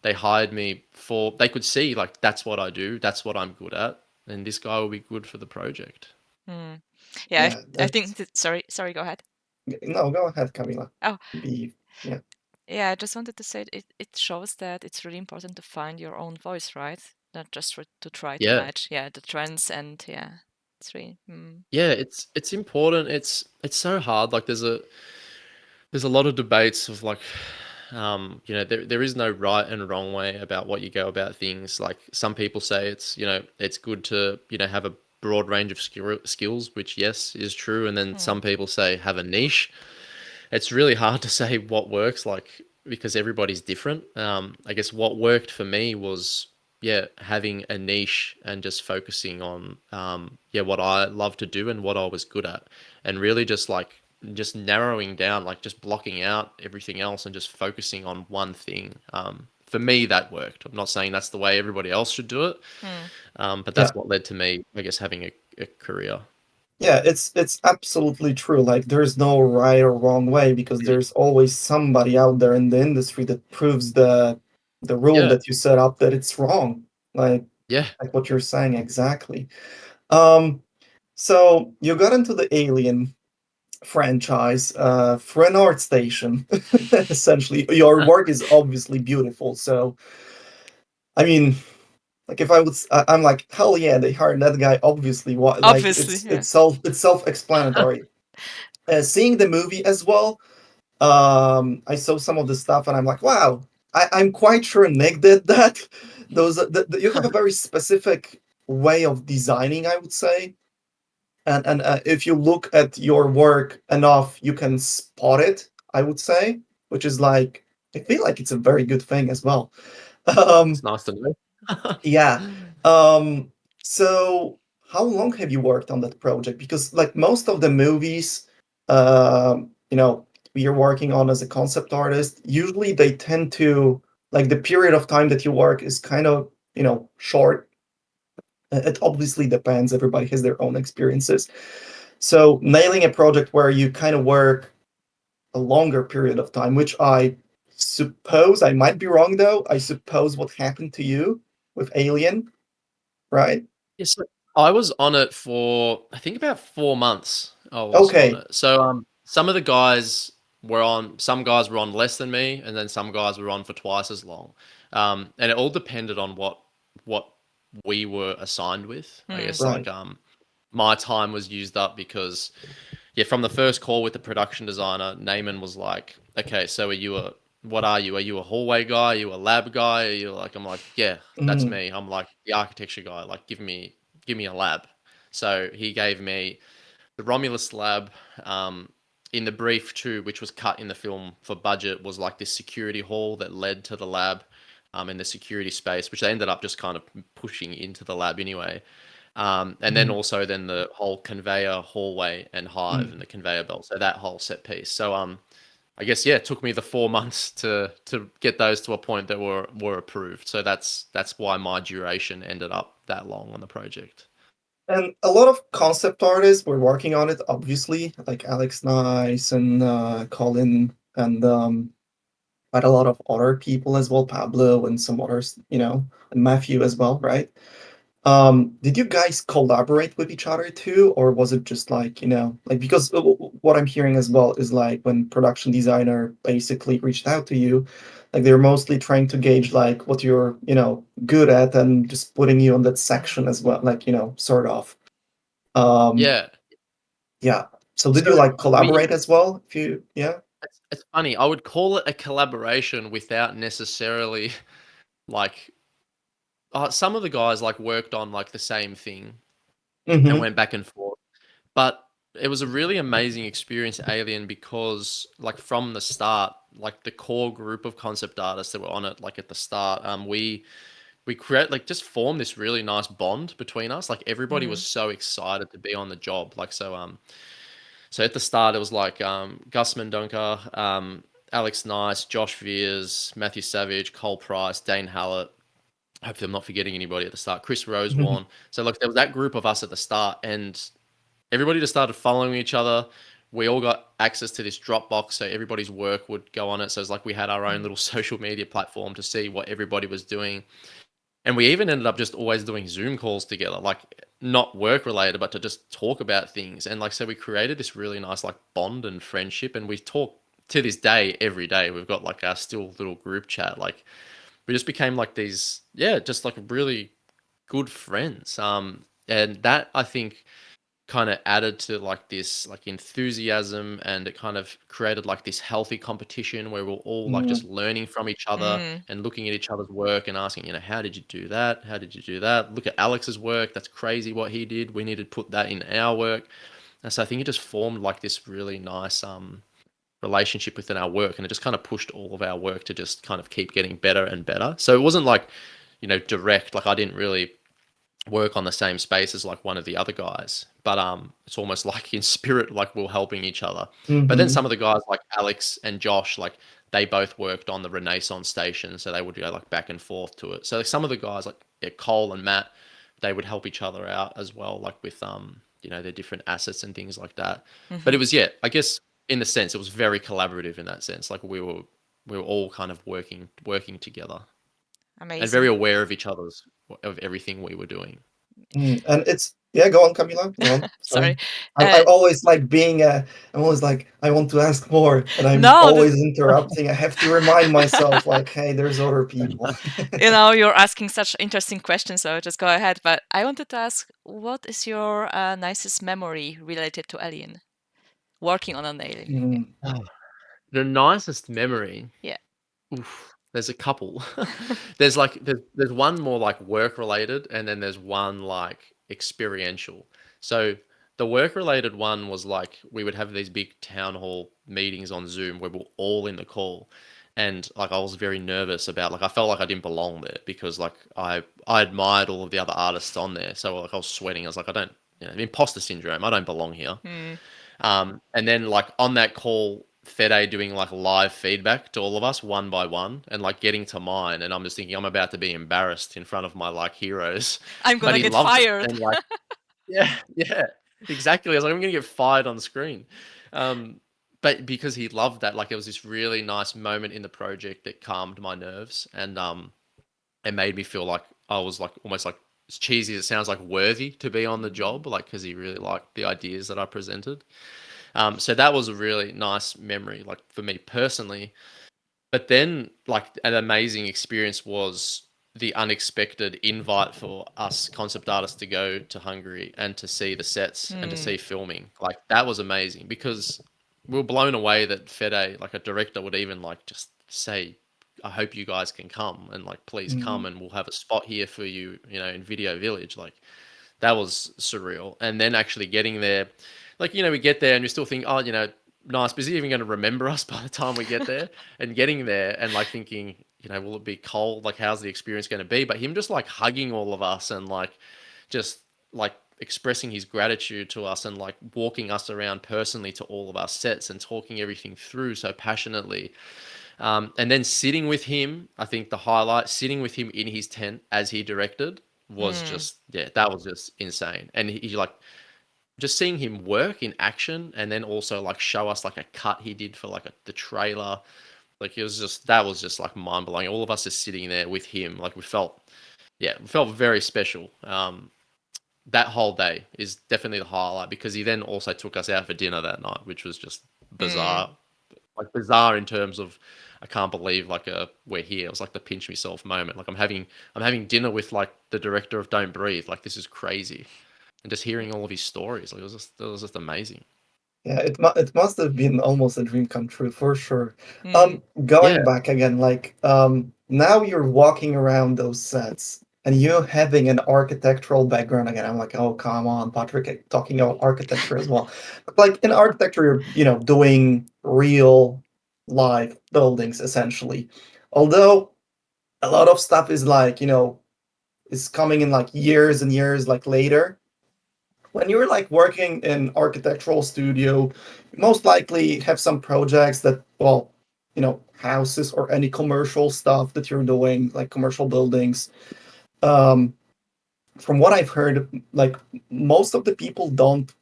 they hired me for, they could see like, that's what I do, that's what I'm good at. And this guy will be good for the project. Yeah, yeah, I think that's that, sorry, go ahead. no. Go ahead, Kamila. Oh, Be yeah. yeah, I just wanted to say it shows that it's really important to find your own voice, right? Not just to try to Yeah. match, the trends, and yeah, it's really. Yeah, it's important. It's so hard. Like there's a lot of debates of like there is no right and wrong way about what you go about things. Like some people say it's good to have a broad range of skills, which yes is true, and then some people say have a niche. It's really hard to say what works, like, because everybody's different. I guess what worked for me was, yeah, having a niche and just focusing on, what I love to do and what I was good at, and really just narrowing down, like just blocking out everything else and just focusing on one thing. For me, that worked. I'm not saying that's the way everybody else should do it, but Yeah. that's what led to me, I guess, having a career. Yeah, it's absolutely true. Like there's no right or wrong way because there's always somebody out there in the industry that proves the rule Yeah, that you set up that it's wrong. Like yeah. like what you're saying exactly. Um, so you got into the Alien franchise for an art station, essentially. Your work is obviously beautiful. So I mean, like if I would, I'm like, hell yeah, they hired that guy. Obviously, what like Obviously, yeah. it's self-explanatory. Seeing the movie as well, I saw some of the stuff and I'm like, wow, I'm quite sure Nick did that. You have a very specific way of designing, I would say, and if you look at your work enough, you can spot it. I would say, which is like, I feel like it's a very good thing as well. It's Um, nice to know. yeah. Um, so how long have you worked on that project? Because like most of the movies, you know, you're working on as a concept artist, usually they tend to like the period of time that you work is kind of, short. It obviously depends. Everybody has their own experiences. So nailing a project where you kind of work a longer period of time, which I suppose I might be wrong though. I suppose what happened to you with Alien, right? Yes, so I was on it for I think about 4 months. I was on Okay, it. So some guys were on less than me, and then some guys were on for twice as long. And it all depended on what we were assigned with. I guess right. like my time was used up because yeah, from the first call with the production designer, Naaman was like, "Okay, so what are you? Are you a hallway guy? Are you a lab guy? Are you like?" I'm like, "Yeah, that's Mm, me. I'm like the architecture guy. Like, give me a lab." So he gave me the Romulus lab. In the brief too, which was cut in the film for budget, was like this security hall that led to the lab, in the security space, which they ended up just kind of pushing into the lab anyway. And then mm, also then the whole conveyor hallway and hive mm. and the conveyor belt. So that whole set piece. So I guess yeah, it took me the 4 months to get those to a point that were approved. So that's why my duration ended up that long on the project. And a lot of concept artists were working on it, obviously, like Alex Nice and Colin and quite a lot of other people as well, Pablo and some others, and Matthew as well, right? Did you guys collaborate with each other too, or was it just like, like because what I'm hearing as well is like when production designer basically reached out to you, like they're mostly trying to gauge like what you're, good at and just putting you on that section as well, like, sort of. Um, Yeah. yeah. So did So you like we collaborate as well? If you, yeah. it's funny. I would call it a collaboration without necessarily like some of the guys like worked on like the same thing and Mm-hmm. went back and forth. But it was a really amazing experience at Alien because like from the start, like the core group of concept artists that were on it, like at the start, we create like just formed this really nice bond between us. Like everybody was so excited to be on the job. So at the start, it was like Gus Mendonca, Alex Nice, Josh Veers, Matthew Savage, Cole Price, Dane Hallett. Hopefully, I'm not forgetting anybody at the start. Chris Rosewarne. So like there was that group of us at the start, and everybody just started following each other. We all got access to this Dropbox, so everybody's work would go on it. So it's like we had our own little social media platform to see what everybody was doing. And we even ended up just always doing Zoom calls together, like not work related, but to just talk about things. And like, so we created this really nice like bond and friendship. And we talk to this day, every day. We've got like our still little group chat. Like we just became like these, yeah, just like really good friends. And that I think kind of added to like this like enthusiasm, and it kind of created like this healthy competition where we're all like just learning from each other and looking at each other's work and asking, you know, how did you do that? How did you do that? Look at Alex's work. That's crazy what he did. We need to put that in our work. And so I think it just formed like this really nice relationship within our work, and it just kind of pushed all of our work to just kind of keep getting better and better. So it wasn't like, you know, direct, like I didn't really work on the same space as like one of the other guys, but it's almost like in spirit, like we're helping each other. But then some of the guys like Alex and Josh, like they both worked on the Renaissance station, so they would go like back and forth to it. So like, some of the guys like Cole and Matt, they would help each other out as well, like with you know, their different assets and things like that. But it was, yeah, I guess in the sense it was very collaborative in that sense. Like we were all kind of working together. Amazing. And very aware of each other's, of everything we were doing. And it's, yeah, go on, Kamila. Go on. Sorry. I'm always like being I'm always like, I want to ask more, and I'm No, always interrupting. I have to remind myself, like, hey, there's other people. you know, you're asking such interesting questions, so just go ahead. But I wanted to ask, what is your nicest memory related to Alien? Working on an Alien. The nicest memory. Yeah. Oof, there's a couple. There's one more like work related, and then there's one like experiential. So the work related one was like we would have these big town hall meetings on Zoom where we're all in the call, and like I was very nervous about, like I felt like I didn't belong there because like I admired all of the other artists on there, so like I was sweating. I was like, I don't, you know, imposter syndrome. I don't belong here. And then like on that call, Fede doing like live feedback to all of us one by one, and like getting to mine, and I'm just thinking I'm about to be embarrassed in front of my like heroes. I'm gonna get fired. And like, yeah, exactly. I was like, I'm gonna get fired on screen. But because he loved that, like it was this really nice moment in the project that calmed my nerves, and it made me feel like I was like almost like, as cheesy as it sounds, like worthy to be on the job, like because he really liked the ideas that I presented. So that was a really nice memory, like for me personally. But then like an amazing experience was the unexpected invite for us concept artists to go to Hungary and to see the sets and to see filming. Like that was amazing because we were blown away that Fede, like a director, would even like just say, I hope you guys can come, and like please come, and we'll have a spot here for you, you know, in Video Village. Like that was surreal. And then actually getting there, like, you know, we get there and we still think, oh, you know, nice, but is he even going to remember us by the time we get there? And getting there and like thinking, you know, will it be cold? Like, how's the experience going to be? But him just like hugging all of us and like just like expressing his gratitude to us and like walking us around personally to all of our sets and talking everything through so passionately. And then sitting with him, I think the highlight, sitting with him in his tent as he directed was just, yeah, that was just insane. And he like, just seeing him work in action, and then also like show us like a cut he did for like the trailer. Like it was just, that was just like mind blowing. All of us just sitting there with him, like we felt very special. That whole day is definitely the highlight because he then also took us out for dinner that night, which was just bizarre. Like bizarre in terms of, I can't believe like we're here. It was like the pinch myself moment. Like I'm having dinner with like the director of Don't Breathe. Like this is crazy. And just hearing all of his stories, like it was just amazing. Yeah, it must have been almost a dream come true for sure. Going back again, like now you're walking around those sets and you having an architectural background again. I'm like, oh come on, Patryk, talking about architecture as well. But like in architecture, you're, you know, doing real live buildings essentially. Although a lot of stuff is like, you know, is coming in like years and years like later. when you're like working in architectural studio, you most likely have some projects that, well, houses or any commercial stuff that you're doing, like commercial buildings. Um, from what I've heard, like most of the people don't,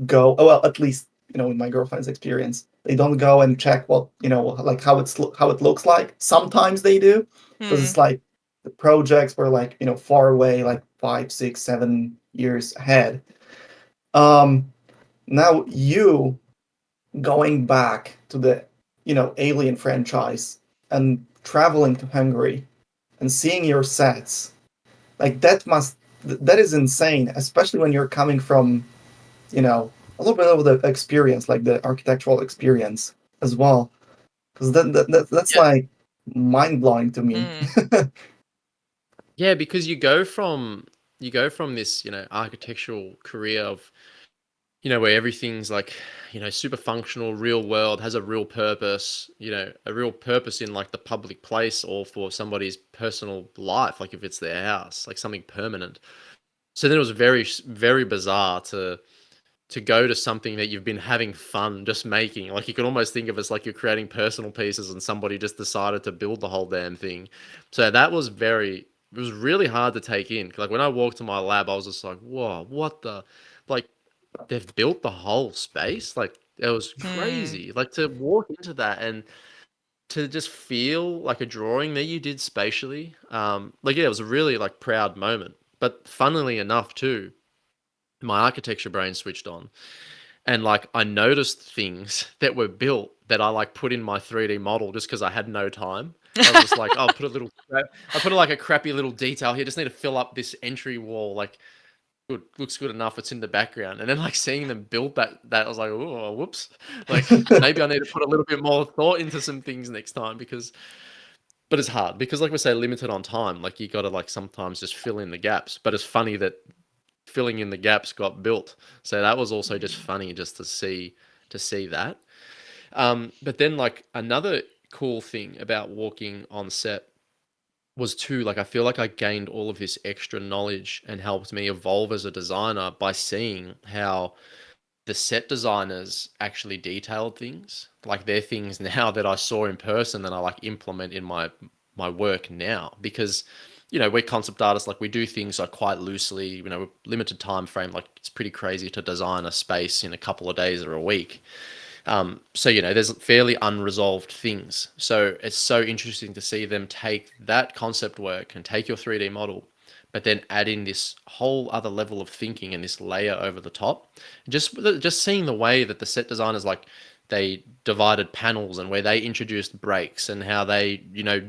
go. Oh, well, at least in my girlfriend's experience, they don't go and check what like how it looks like. Sometimes they do, because Hmm. it's like the projects were like far away, like 5, 6, 7 years ahead. Um, Now you going back to the Alien franchise and traveling to Hungary and seeing your sets, like that is insane, especially when you're coming from a little bit of the experience, like the architectural experience as well, because that's Yeah. like mind blowing to me. Hmm. Yeah, because you go from this, architectural career of, where everything's like, super functional, real world, has a real purpose, a real purpose in like the public place or for somebody's personal life, like if it's their house, like something permanent. So then it was very, very bizarre to go to something that you've been having fun just making. Like you can almost think of it as like you're creating personal pieces and somebody just decided to build the whole damn thing. So it was really hard to take in. Like when I walked to my lab, I was just like, whoa, what the, like they've built the whole space. Like it was Hmm. crazy. Like to walk into that and to just feel like a drawing that you did spatially. Like yeah, it was a really like proud moment. But funnily enough too, my architecture brain switched on and like I noticed things that were built that I like put in my 3D model just because I had no time. I was just like, I put like a crappy little detail here. Just need to fill up this entry wall. Like, good, looks good enough. It's in the background, and then like seeing them build that I was like, oh, whoops. Like maybe I need to put a little bit more thought into some things next time but it's hard because like we say, limited on time. Like you got to like sometimes just fill in the gaps. But it's funny that filling in the gaps got built. So that was also just funny just to see that. But then like another cool thing about walking on set was too like I feel like I gained all of this extra knowledge and helped me evolve as a designer by seeing how the set designers actually detailed things. Like they're things now that I saw in person that I like implement in my work now because we're concept artists, like we do things like quite loosely, limited time frame, like it's pretty crazy to design a space in a couple of days or a week. So there's fairly unresolved things. So it's so interesting to see them take that concept work and take your 3D model, but then add in this whole other level of thinking and this layer over the top. Just seeing the way that the set designers like they divided panels and where they introduced breaks and how they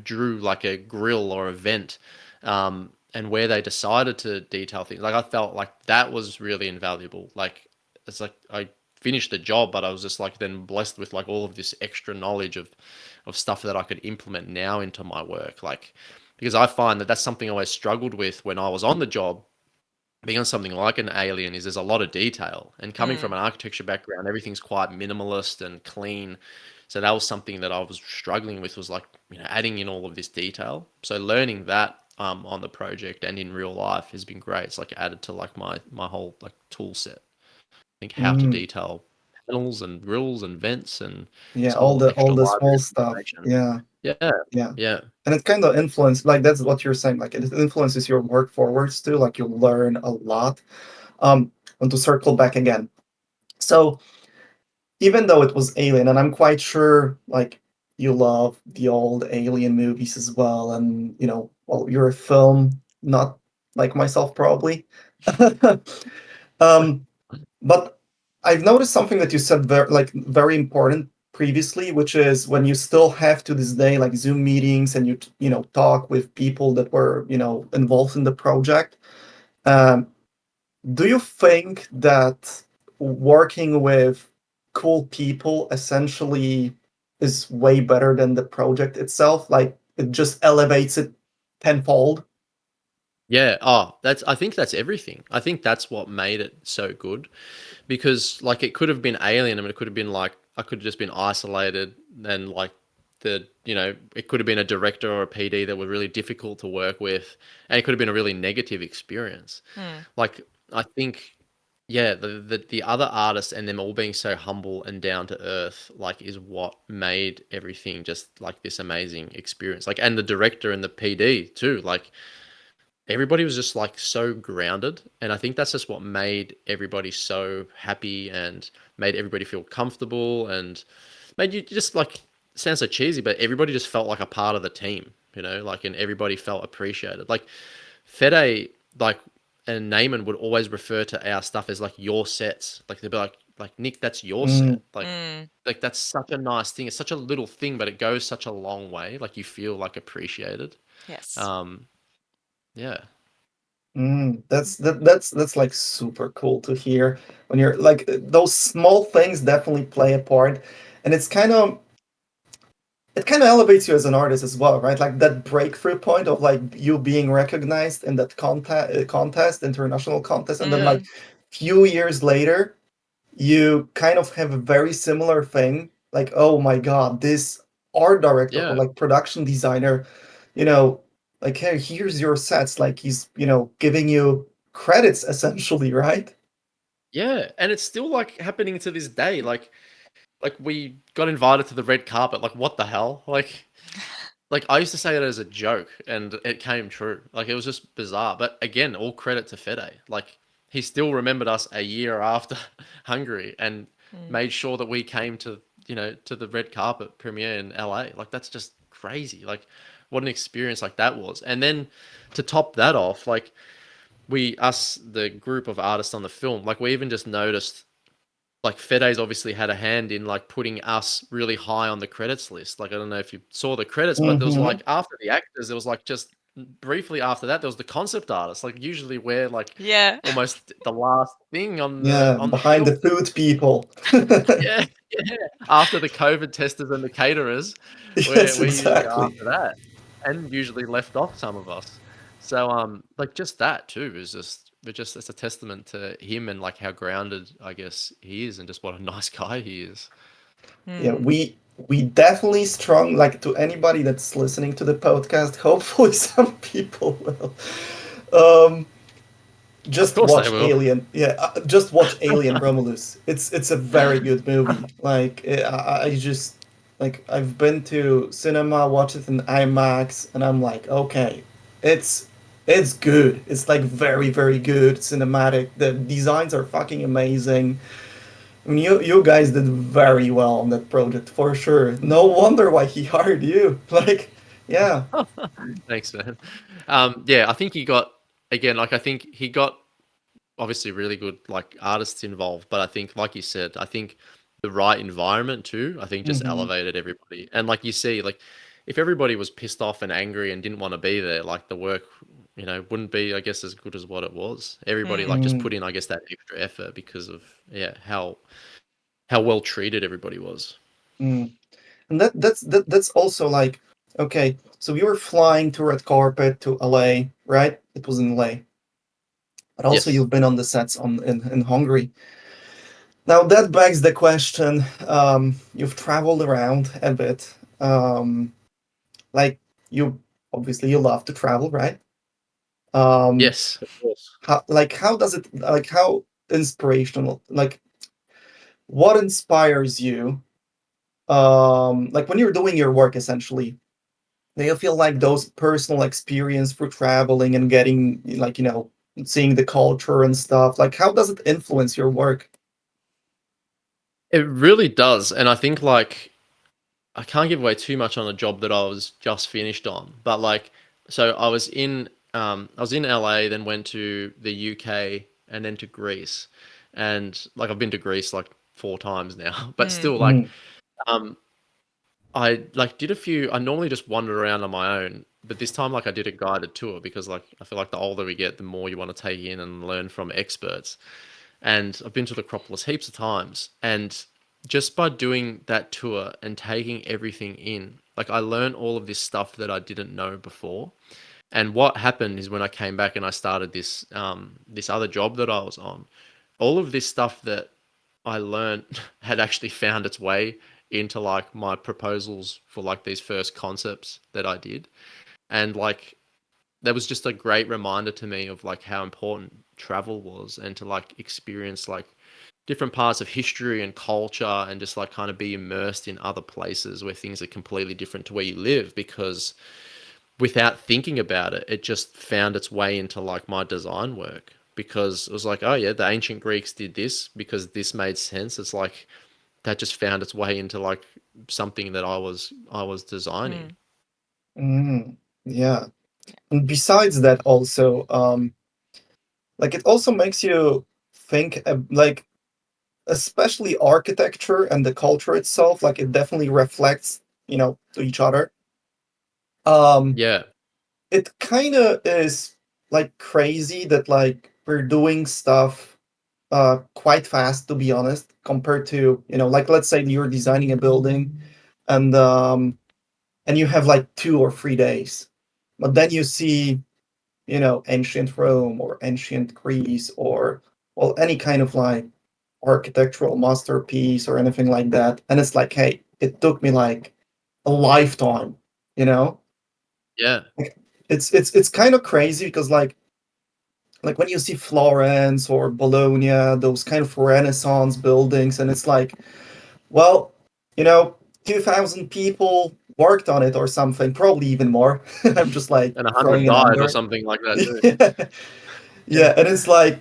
drew like a grill or a vent. And where they decided to detail things, like I felt like that was really invaluable. Like it's like I finished the job, but I was just like then blessed with like all of this extra knowledge of stuff that I could implement now into my work. Like because I find that that's something I always struggled with when I was on the job. Being on something like an Alien is there's a lot of detail, and coming from Hmm. an architecture background, everything's quite minimalist and clean. So that was something that I was struggling with, was like adding in all of this detail. So learning that on the project and in real life has been great. It's like added to like my whole like tool set. I think how to Mm, detail panels and grills and vents and yeah, this all whole the extra library small of stuff. information. Yeah, Yeah, yeah. yeah, And it kind of influence, like that's what you're saying, like it influences your work forwards too, like you learn a lot. And to circle back again, so even though it was Alien, and I'm quite sure like you love the old Alien movies as well, and well, you're a film not like myself probably. um but I've noticed something that you said very important previously, which is when you still have to this day like Zoom meetings and you talk with people that were involved in the project. Um, do you think that working with cool people essentially is way better than the project itself? Like it just elevates it tenfold? yeah. I think that's everything. I think that's what made it so good, because like it could have been Alien. I mean, it could have been like I could have just been isolated and like it could have been a director or a PD that were really difficult to work with, and it could have been a really negative experience. Hmm. Like I think yeah, the other artists and them all being so humble and down to earth, like, is what made everything just like this amazing experience. Like, and the director and the PD too, like everybody was just like so grounded, and I think that's just what made everybody so happy and made everybody feel comfortable and made you just like, sounds so cheesy, but everybody just felt like a part of the team, like, and everybody felt appreciated. Like Fede, like, and Naaman would always refer to our stuff as like your sets. Like they'd be like Nick, that's your set. Like that's such a nice thing. It's such a little thing, but it goes such a long way. Like you feel like appreciated. Yes. Yeah. That's like super cool to hear when you're like those small things definitely play a part, and it kind of elevates you as an artist as well, right? Like that breakthrough point of like you being recognized in that international contest, and then like few years later, you kind of have a very similar thing. Like, oh my god, this art director or Yeah. like production designer, like, hey, here's your sets. Like he's giving you credits essentially, right? Yeah. And it's still like happening to this day. Like we got invited to the red carpet. Like, what the hell? Like I used to say it as a joke, and it came true. Like it was just bizarre. But again, all credit to Fede. Like he still remembered us a year after Hungary and made sure that we came to to the red carpet premiere in LA. Like that's just crazy. Like what an experience like that was. And then to top that off, like the group of artists on the film, like we even just noticed like Fede's obviously had a hand in like putting us really high on the credits list. Like I don't know if you saw the credits, but there was like after the actors, there was like just briefly after that there was the concept artists. Like usually we're like almost the last thing on the behind film. the food people. Yeah. After the COVID testers and the caterers, Yes, we're usually exactly. after that, and usually left off some of us. So like just that too is just it's a testament to him and like how grounded I guess he is and just what a nice guy he is. Yeah, we definitely strong, like, to anybody that's listening to the podcast, hopefully some people will Of just course they watch will. Alien. Yeah, just watch Alien Romulus. It's a very good movie. Like I just like I've been to cinema, watched it in IMAX, and I'm like, okay, it's it's good. It's like very very good cinematic. The designs are fucking amazing. I mean, you guys did very well on that project for sure. No wonder why he hired you. Like, yeah. Thanks, man. Yeah, I think he got again. Like I think he got obviously really good like artists involved, but I think like you said, I think the right environment too, I think just Hmm. elevated everybody. And like you see, like if everybody was pissed off and angry and didn't want to be there, like the work, wouldn't be I guess as good as what it was. Everybody like just put in I guess that extra effort because of how well treated everybody was. Mm. And that's also like, okay, so you were flying to red carpet to LA, right? It was in LA. But also Yes. you've been on the sets in Hungary. Now that begs the question, you've traveled around a bit. Like you obviously you love to travel, right? Um, Yes, of course. how does it like how inspirational like what inspires you like when you're doing your work essentially, do you feel like those personal experience for traveling and getting like seeing the culture and stuff, like how does it influence your work? It really does. And I think like I can't give away too much on a job that I was just finished on, but like, so I was in LA, then went to the UK and then to Greece, and like I've been to Greece like 4 times now, but still like, Mm, um, I like did a few. I normally just wandered around on my own, but this time like I did a guided tour because like I feel like the older we get, the more you want to take in and learn from experts. And I've been to the Acropolis heaps of times, and just by doing that tour and taking everything in, like I learned all of this stuff that I didn't know before. And what happened is when I came back and I started this other job that I was on, all of this stuff that I learned had actually found its way into like my proposals for like these first concepts that I did. And like that was just a great reminder to me of like how important travel was, and to like experience like different parts of history and culture, and just like kind of be immersed in other places where things are completely different to where you live, because without thinking about it, it just found its way into like my design work, because it was like, oh yeah, the ancient Greeks did this because this made sense. It's like that just found its way into like something that I was designing. Yeah. And besides that, also, like it also makes you think, like, especially architecture and the culture itself. Like it definitely reflects, to each other. Yeah. It kind of is like crazy that like we're doing stuff quite fast, to be honest, compared to, like let's say you're designing a building, and you have like 2 or 3 days, but then you see, ancient Rome or ancient Greece, or well, any kind of like architectural masterpiece or anything like that, and it's like, hey, it took me like a lifetime, you know. Yeah. Like, it's kind of crazy because like when you see Florence or Bologna, those kind of Renaissance buildings, and it's like, well, 2,000 people worked on it or something, probably even more. I'm just like And 100 throwing a died or number. something like that too. Yeah. Yeah. Yeah, and it's like,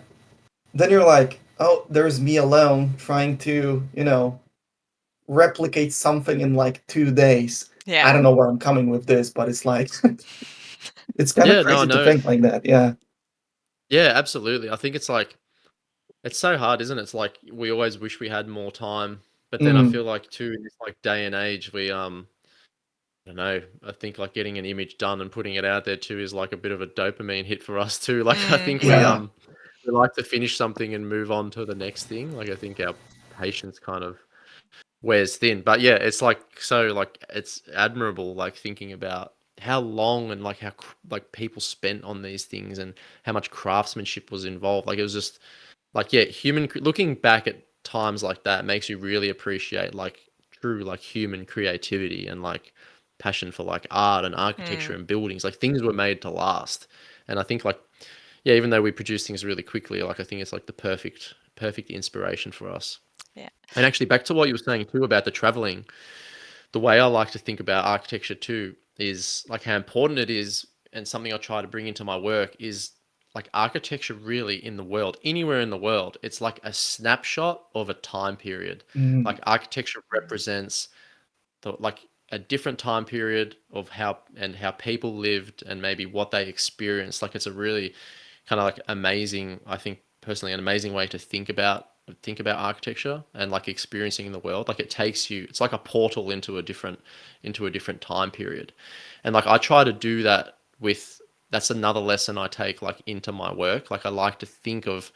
then you're like, oh, there's me alone trying to, replicate something in like 2 days. I Yeah. don't know where I'm coming with this, but it's like, it's kind of Yeah, no, I crazy to know. think like that. Yeah. Yeah, absolutely. I think it's like, it's so hard, isn't it? It's like we always wish we had more time, but then I Mm, feel like too in this like day and age, we I don't know, I think like getting an image done and putting it out there too is like a bit of a dopamine hit for us too. Like I think yeah. we like to finish something and move on to the next thing. Like I think our patience kind of wears thin. But yeah, it's like so like it's admirable like thinking about how long and like how like people spent on these things, and how much craftsmanship was involved. Like it was just like, yeah, looking back at times like that makes you really appreciate like true like human creativity, and like passion for like art and architecture and buildings. Like things were made to last. And I think like, yeah, even though we produce things really quickly, like I think it's like the perfect inspiration for us. Yeah. And actually back to what you were saying too about the traveling, the way I like to think about architecture too is like how important it is, and something I try to bring into my work is like architecture really in the world, anywhere in the world, it's like a snapshot of a time period. Mm, Like architecture represents like a different time period of how people lived and maybe what they experienced. Like it's a really kind of like amazing, I think personally, an amazing way to think about architecture and like experiencing the world. Like it takes you, it's like a portal into a different time period. And like I try to do that with, that's another lesson I take like into my work. Like I like to think of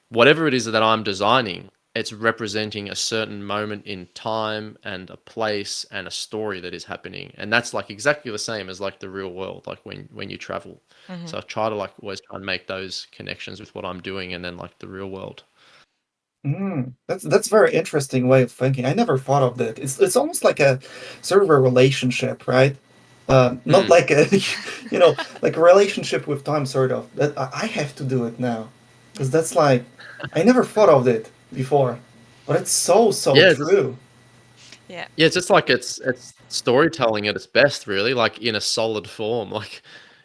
whatever it is that I'm designing, it's representing a certain moment in time and a place and a story that is happening. And that's like exactly the same as like the real world, like when you travel. So I try to like always try and make those connections with what I'm doing and then like the real world. that's a very interesting way of thinking. I never thought of that. It's almost like a sort of a relationship, right? Not Hmm. like a like a relationship with time, sort of. That I have to do it now because that's like I never thought of it before, but it's so Yeah, true. Yeah. it's just like it's storytelling at its best, really, like in a solid form. Like,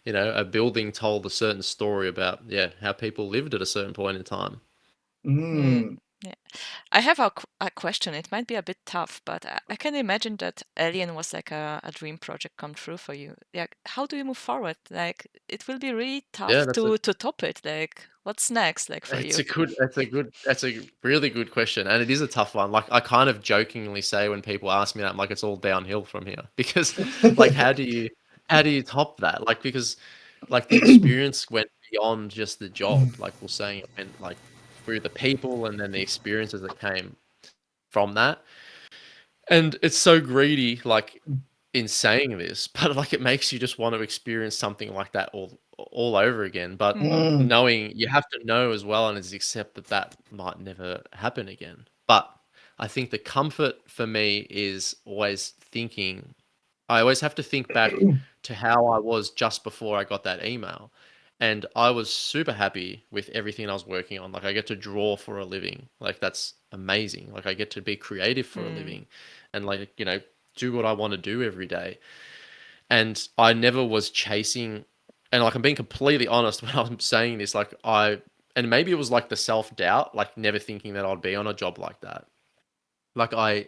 a building told a certain story about, yeah, how people lived at a certain point in time. Mm. Yeah. I have a question. It might be a bit tough, but I can imagine that Alien was like a dream project come true for you. Yeah. How do you move forward? Like, it will be really Yeah, tough that's a to top it. Like, what's next, like for It's you? a good, that's a really good question, and it is a tough one. Like I kind of jokingly say when people ask me that, I'm like, it's all downhill from here because, like, how do you top that? Like because, like the experience went beyond just the job. Like we're saying, it went like through the people and then the experiences that came from that. And it's so greedy, like in saying this, but like it makes you just want to experience something like that all over again. But Mm. knowing, you have to know as well and is accept that that might never happen again. But I think the comfort for me is always thinking, I always have to think back to how I was just before I got that email. And I was super happy with everything I was working on. Like I get to draw for a living. Like that's amazing. Like I get to be creative for a living and like, do what I want to do every day. And I never was chasing, and like I'm being completely honest when I'm saying this, like and maybe it was like the self-doubt, like never thinking that I'd be on a job like that. Like I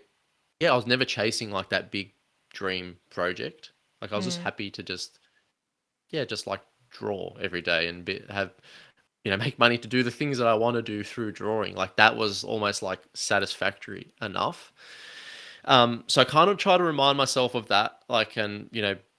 was never chasing like that big dream project. Like I was just happy to just like draw every day and have make money to do the things that I want to do through drawing. Like that was almost like satisfactory enough. So I kind of try to remind myself of that, like, and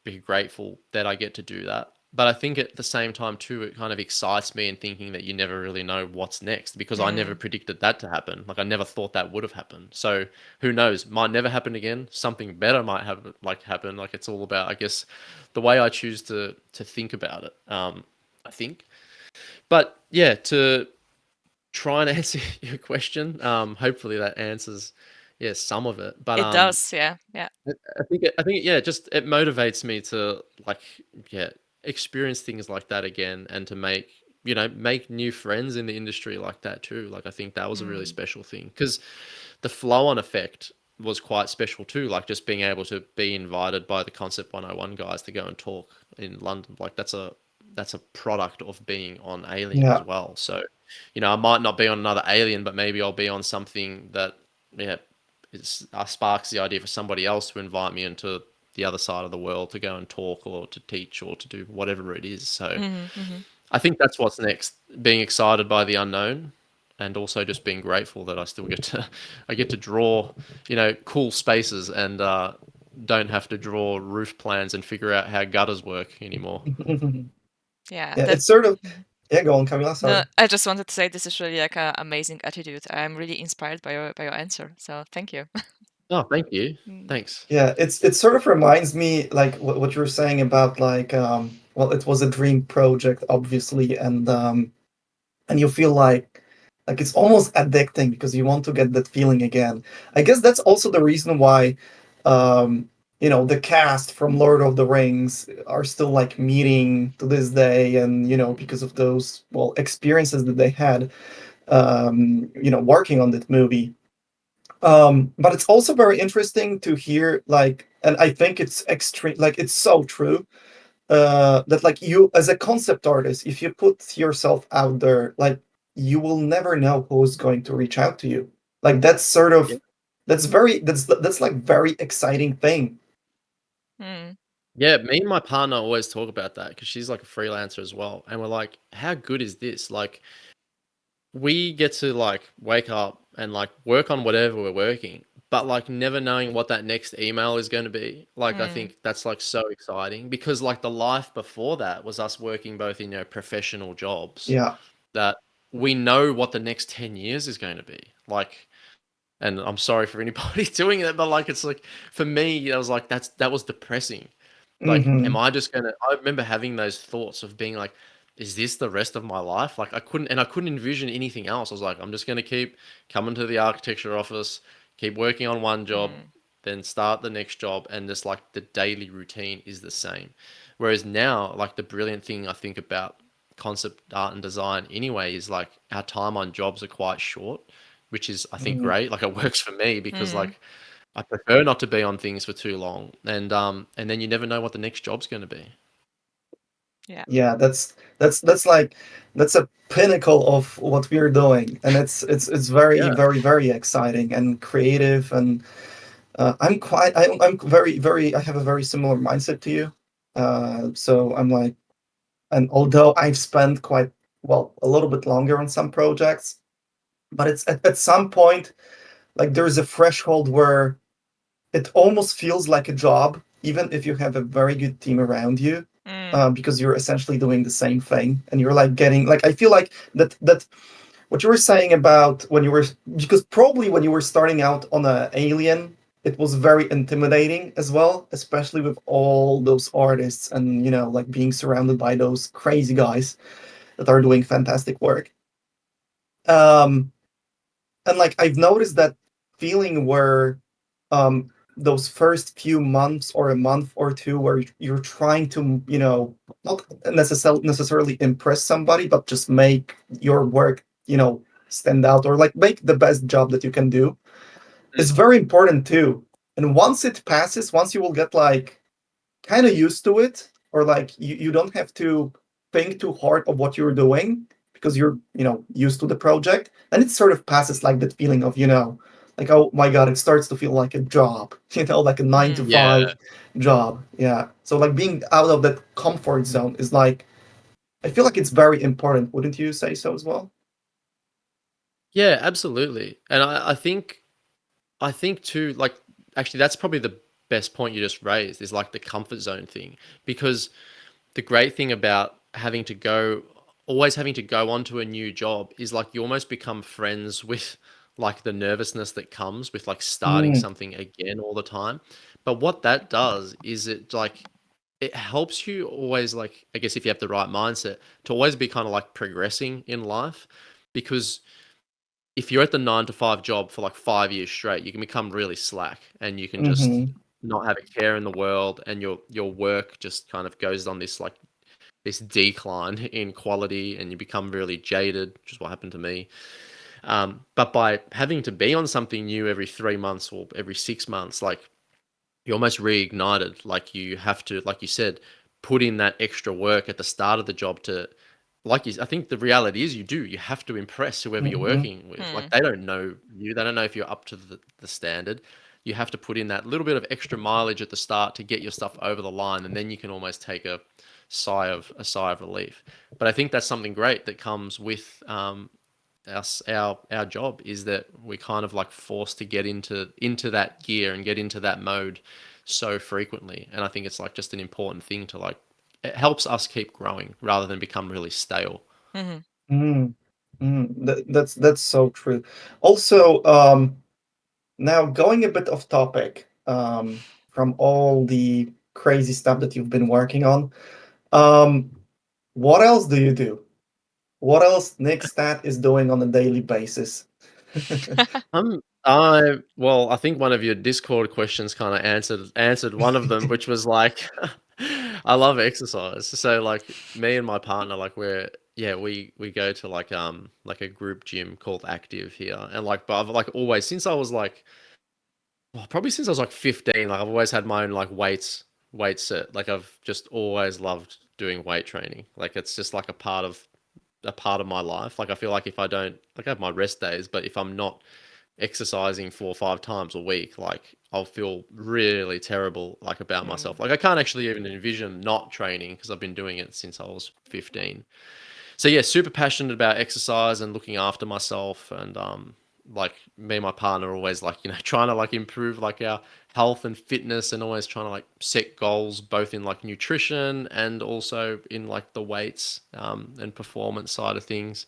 be grateful that I get to do that. But I think at the same time too, it kind of excites me in thinking that you never really know what's next, because I never predicted that to happen. Like I never thought that would have happened. So who knows? Might never happen again. Something better might happen. Like it's all about, I guess, the way I choose to think about it. I think. But yeah, to try and answer your question, hopefully that answers some of it. But It does, yeah. I think just it motivates me to experience things like that again, and to make new friends in the industry like that too. Like I think that was a really special thing, because the flow-on effect was quite special too. Like just being able to be invited by the Concept 101 guys to go and talk in London, like that's a product of being on Alien as well. So I might not be on another Alien, but maybe I'll be on something that sparks the idea for somebody else to invite me into the other side of the world to go and talk, or to teach, or to do whatever it is. So I think that's what's next, being excited by the unknown, and also just being grateful that I still get to draw cool spaces, and don't have to draw roof plans and figure out how gutters work anymore. Yeah, it's sort of go on, Kamila. Sorry. No, I just wanted to say this is really like an amazing attitude. I'm really inspired by your answer. So thank you. Oh, thank you. Thanks. Yeah, it sort of reminds me like what you were saying about like well, it was a dream project, obviously, and you feel like it's almost addicting because you want to get that feeling again. I guess that's also the reason why the cast from Lord of the Rings are still like meeting to this day, and because of those experiences that they had working on that movie. But it's also very interesting to hear, like, and I think it's extreme, like it's so true, that like you as a concept artist, if you put yourself out there, like you will never know who's going to reach out to you. Like that's sort of that's like very exciting thing. Yeah, me and my partner always talk about that, because she's like a freelancer as well, and we're like, how good is this? Like we get to like wake up and like work on whatever we're working, but like never knowing what that next email is going to be. Like I think that's like so exciting, because like the life before that was us working both in professional jobs, that we know what the next 10 years is going to be like. And I'm sorry for anybody doing it, but like it's like, for me, I was like, that was depressing. Like am I just gonna I remember having those thoughts of being like, is this the rest of my life? Like I couldn't envision anything else. I was like, I'm just going to keep coming to the architecture office, keep working on one job, then start the next job, and just like the daily routine is the same. Whereas now, like the brilliant thing I think about concept art and design anyway is like our time on jobs are quite short, which is I think great. Like it works for me, because like I prefer not to be on things for too long, and then you never know what the next job's going to be. Yeah, that's a pinnacle of what we're doing, and it's very very very exciting and creative, and I'm very I have a very similar mindset to you. So I'm like, and although I've spent quite a little bit longer on some projects, but it's at some point like there's a threshold where it almost feels like a job, even if you have a very good team around you, because you're essentially doing the same thing, and you're like getting like, I feel like that what you were saying about when you were, because probably when you were starting out on a Alien, it was very intimidating as well, especially with all those artists and like being surrounded by those crazy guys that are doing fantastic work. And like I've noticed that feeling where those first few months or a month or two where you're trying to, not necessarily impress somebody, but just make your work, stand out, or like make the best job that you can do, is very important too. And once it passes, once you will get like kind of used to it, or like you don't have to think too hard of what you're doing because you're used to the project, and it sort of passes like that feeling of like, oh my god, it starts to feel like a job, like a 9 to 5 job. Yeah, so like being out of that comfort zone is like, I feel like it's very important. Wouldn't you say so as well? Yeah, absolutely. And I think too, like, actually, that's probably the best point you just raised, is like the comfort zone thing. Because the great thing about always having to go onto a new job is like you almost become friends with like the nervousness that comes with like starting Mm, something again all the time. But what that does is it helps you always, like, I guess if you have the right mindset, to always be kind of like progressing in life. Because if you're at the 9 to 5 job for like 5 years straight, you can become really slack and you can just mm-hmm, not have a care in the world, and your work just kind of goes on this like this decline in quality, and you become really jaded, which is what happened to me. But by having to be on something new every 3 months or every 6 months, like you're almost reignited. Like you have to, like you said, put in that extra work at the start of the job to, I think the reality is you have to impress whoever you're mm-hmm, working with. Like they don't know you, they don't know if you're up to the standard. You have to put in that little bit of extra mileage at the start to get your stuff over the line, and then you can almost take a sigh of relief. But I think that's something great that comes with our job, is that we kind of like forced to get into that gear and get into that mode so frequently. And I think it's like just an important thing to like, it helps us keep growing rather than become really stale. mm, that's so true. Also, now going a bit off topic, from all the crazy stuff that you've been working on, um, what else do you do? What else Nick Stat is doing on a daily basis? I think one of your Discord questions kind of answered one of them, which was like, I love exercise. So like me and my partner, like we go to like a group gym called Active here, and like, but I've like always, since I was like, well, probably since I was like 15, like I've always had my own like weight set. Like I've just always loved doing weight training. Like it's just like a part of my life. Like I feel like if I don't, like I have my rest days, but if I'm not exercising 4 or 5 times a week, like I'll feel really terrible like about myself. Like I can't actually even envision not training because I've been doing it since I was 15. So yeah, super passionate about exercise and looking after myself, and like me and my partner are always like, trying to like improve like our health and fitness, and always trying to like set goals both in like nutrition and also in like the weights and performance side of things.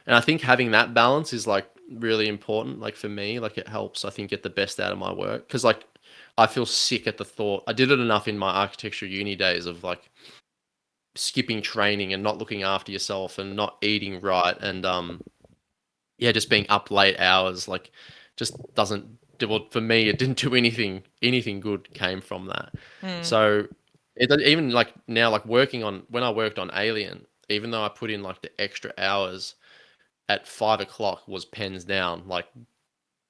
And I think having that balance is like really important. Like for me, like it helps, I think, get the best out of my work. Because like I feel sick at the thought. I did it enough in my architecture uni days of like skipping training and not looking after yourself and not eating right, and yeah, just being up late hours, like just doesn't, well, for me it didn't do anything good came from that. So even like now, like when I worked on Alien, even though I put in like the extra hours, at 5 o'clock was pens down, like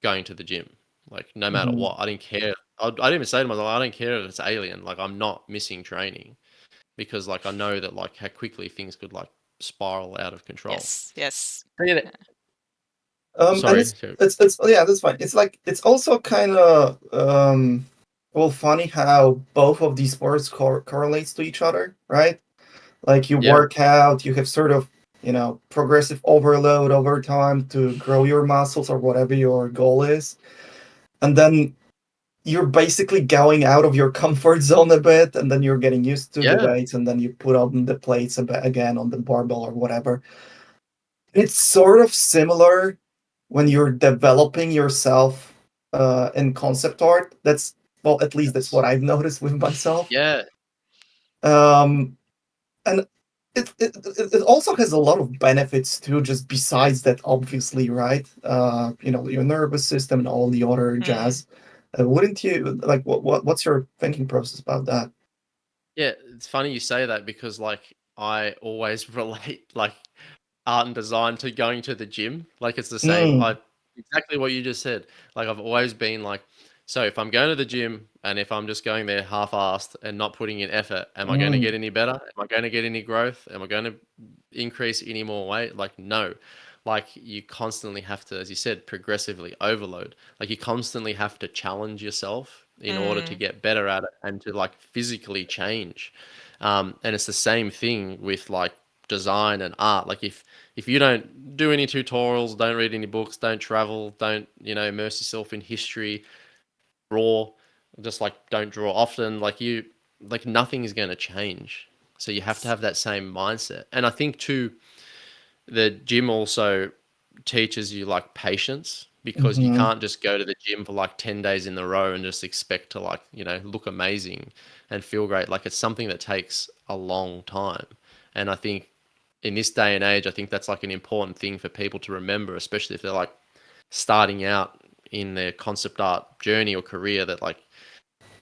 going to the gym, like no matter Mhm. what. I didn't care. I'd even say to myself, I don't care if it's Alien, like I'm not missing training, because like I know that like how quickly things could like spiral out of control. Yes. So, yeah, And sorry. it's yeah, that's fine. It's like it's also kind of well, funny how both of these sports correlates to each other, right? Like you Yeah, work out, you have sort of progressive overload over time to grow your muscles or whatever your goal is, and then you're basically going out of your comfort zone a bit, and then you're getting used to the yeah, weights, and then you put on the plates a bit again on the barbell or whatever. It's sort of similar when you're developing yourself in concept art. That's, well, at least that's yes, what I've noticed with myself. yeah, Um, and it also has a lot of benefits too, just besides that, obviously, right? Your nervous system and all the other jazz. Wouldn't you like what's your thinking process about that? Yeah, it's funny you say that because like I always relate like art and design to going to the gym. Like it's the same. Mm, I exactly what you just said. Like I've always been like, so if I'm going to the gym and if I'm just going there half-assed and not putting in effort, am I going to mm, get any better? Am I going to get any growth? Am I going to increase any more weight? Like no. Like you constantly have to, as you said, progressively overload. Like you constantly have to challenge yourself in order to Mm. get better at it and to like physically change. And it's the same thing with like design and art. Like if you don't do any tutorials, don't read any books, don't travel, don't, immerse yourself in history, draw, just like don't draw often, like nothing is going to change. So you have to have that same mindset. And I think too, the gym also teaches you like patience because you mhm. can't just go to the gym for like 10 days in a row and just expect to like, look amazing and feel great. Like it's something that takes a long time. And I think in this day and age, I think that's like an important thing for people to remember, especially if they're like starting out in their concept art journey or career, that like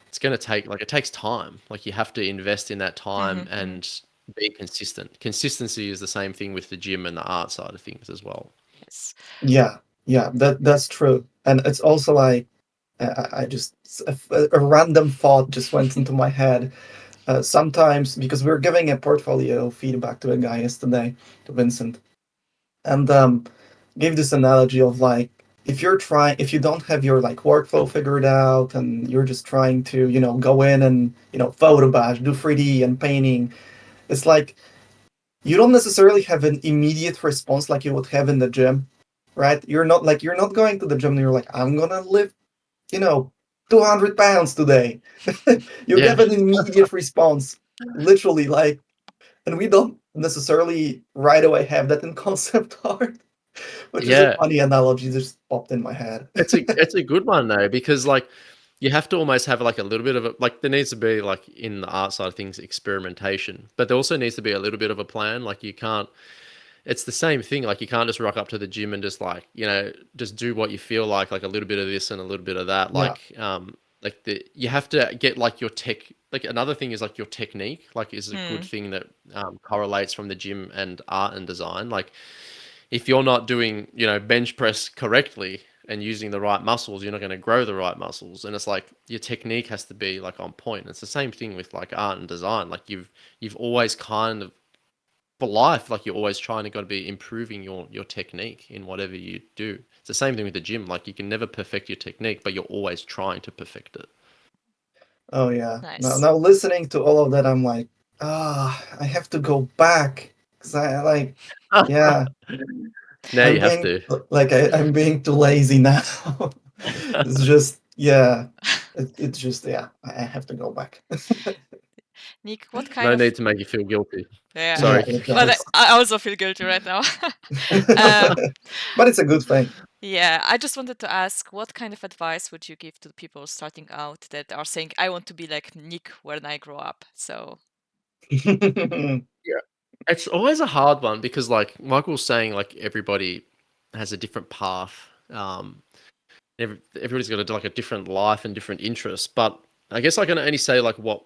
it's going to take, like, it takes time. Like you have to invest in that Mm-hmm, time mm-hmm. and be consistent. Consistency is the same thing with the gym and the art side of things as well. Yes. Yeah, yeah, that's true. And it's also like I just a random thought just went into my head. Sometimes because we were giving a portfolio feedback to a guy yesterday, to Vincent, and gave this analogy of like if you don't have your like workflow figured out and you're just trying to go in and photo bash, do 3D and painting, it's like you don't necessarily have an immediate response like you would have in the gym, right? You're not going to the gym and you're like, I'm gonna lift, you know 200 pounds today. You Yeah. get an immediate response, literally, like, and we don't necessarily right away have that in concept art, which is a Yeah. funny analogy that just popped in my head. It's a good one though, because like you have to almost have like a little bit of a, like there needs to be like in the art side of things experimentation, but there also needs to be a little bit of a plan. Like you can't, it's the same thing. Like you can't just rock up to the gym and just like, just do what you feel like a little bit of this and a little bit of that. Yeah. Like you have to get like your tech, like another thing is like your technique, like is a good Mm. thing that correlates from the gym and art and design. Like if you're not doing, bench press correctly and using the right muscles, you're not going to grow the right muscles. And it's like your technique has to be like on point. It's the same thing with like art and design. Like you've always kind of, for life, like you're always trying to got to be improving your technique in whatever you do. It's the same thing with the gym. Like you can never perfect your technique, but you're always trying to perfect it. Oh yeah. Now, Nice. now listening to all of that, I'm like, I have to go back because I like, yeah, Now I'm you have being to. like I'm being too lazy now. It's just, yeah, it's just, yeah, I have to go back. Nick, what kind No of need to make you feel guilty. yeah? Yeah, Sorry. it But does. I also feel guilty right now. um, But it's a good thing. yeah, I just wanted to ask, what kind of advice would you give to the people starting out that are saying, "I want to be like Nick when I grow up"? So. Yeah. It's always a hard one because like Michael's saying, like everybody has a different path. Everybody's got like a different life and different interests. But I guess I can only say like what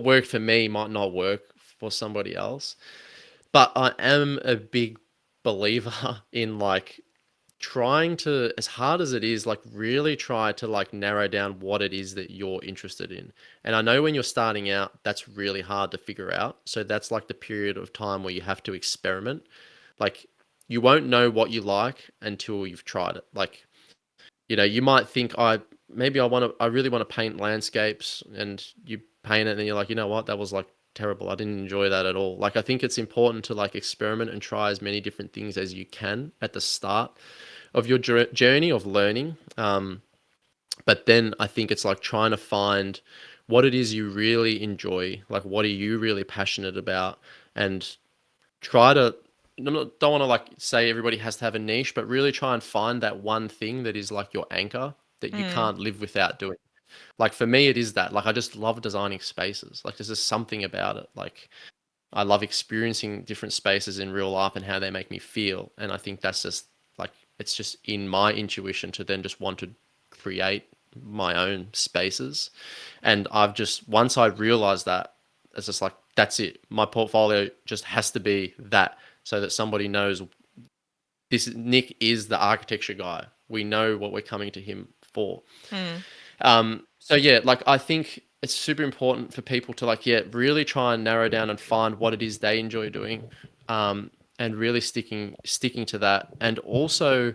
worked for me might not work for somebody else. But I am a big believer in like trying to, as hard as it is, like really try to like narrow down what it is that you're interested in. And I know when you're starting out, that's really hard to figure out. So that's like the period of time where you have to experiment. Like you won't know what you like until you've tried it. Like, you might think I really want to paint landscapes, and you paint it and then you're like, you know what, that was like terrible. I didn't enjoy that at all. Like I think it's important to like experiment and try as many different things as you can at the start of your journey of learning. But then I think it's like trying to find what it is you really enjoy, like what are you really passionate about, and try to, don't want to like say everybody has to have a niche, but really try and find that one thing that is like your anchor that you Mm. can't live without doing. Like for me, it is that. Like I just love designing spaces. Like there's just something about it. Like I love experiencing different spaces in real life and how they make me feel. And I think that's just like, it's just in my intuition to then just want to create my own spaces. And I've just, once I realized that, it's just like, that's it. My portfolio just has to be that, so that somebody knows Nick is the architecture guy. We know what we're coming to him for. So yeah, like I think it's super important for people to like, really try and narrow down and find what it is they enjoy doing, and really sticking to that. And also,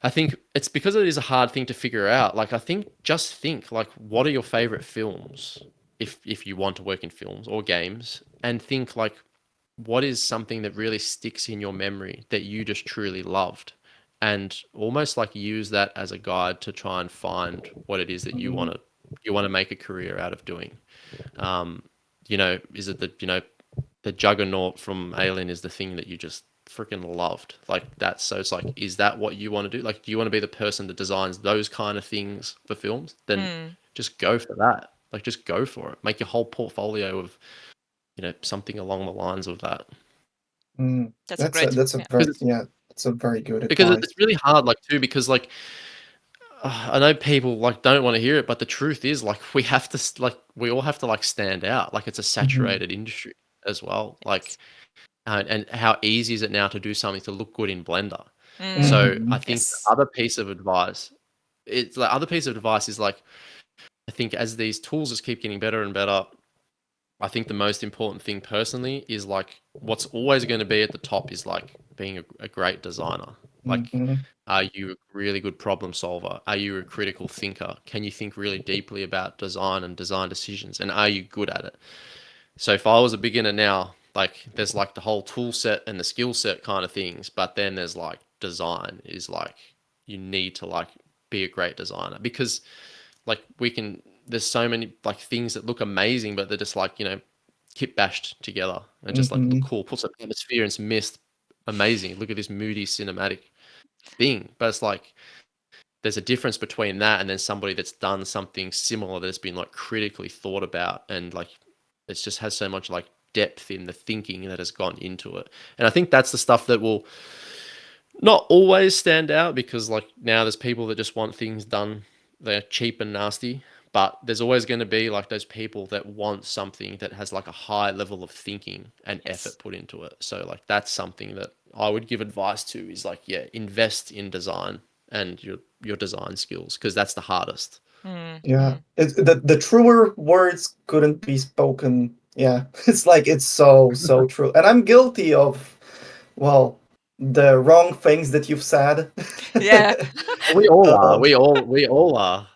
I think it's because it is a hard thing to figure out. Like, I think just think like, what are your favorite films? If you want to work in films or games, and think like, what is something that really sticks in your memory that you just truly loved, and almost like use that as a guide to try and find what it is that you want to make a career out of doing. Is it the juggernaut from Alien is the thing that you just freaking loved, like that? So it's like, is that what you want to do? Like, do you want to be the person that designs those kind of things for films? Then just go for that. Like, just go for it. Make your whole portfolio of something along the lines of that. That's great. That's a very good because advice. it's really hard, like, too, because like I know people like don't want to hear it, but the truth is, like, we all have to like stand out. Like, it's a saturated industry as well. Like, and how easy is it now to do something to look good in Blender? So I think the other piece of advice, is like, I think as these tools just keep getting better and better, I think the most important thing personally is like, what's always going to be at the top is like being a great designer. Like, are you a really good problem solver? Are you a critical thinker? Can you think really deeply about design and design decisions? And are you good at it? So if I was a beginner now, like, there's like the whole tool set and the skill set kind of things, but then there's like design is like, you need to like be a great designer, because like there's so many like things that look amazing, but they're just like, kit bashed together and just like look cool, put some atmosphere and some mist, amazing. Look at this moody cinematic thing. But it's like, there's a difference between that and then somebody that's done something similar that's been like critically thought about, and like it just has so much like depth in the thinking that has gone into it. And I think that's the stuff that will not always stand out, because like now there's people that just want things done, they're cheap and nasty, but there's always going to be like those people that want something that has like a high level of thinking and effort put into it. So like, that's something that I would give advice to, is like, invest in design and your design skills, because that's the hardest. The truer words couldn't be spoken. It's like, it's so true, and I'm guilty of, well, the wrong things that you've said. We all are. We all are.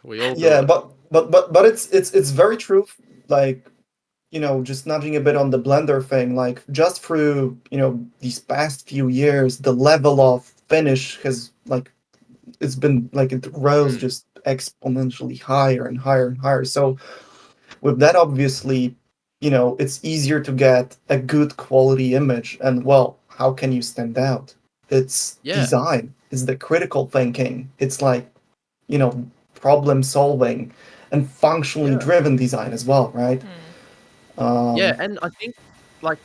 We all do. But it's very true. Like, just nudging a bit on the Blender thing, like, just through these past few years, the level of finish has like, it's been like, it rose just exponentially higher and higher and higher. So with that, obviously, it's easier to get a good quality image. And well, how can you stand out? It's design, it's the critical thinking, it's like, problem solving and functionally driven design as well, right? And I think like,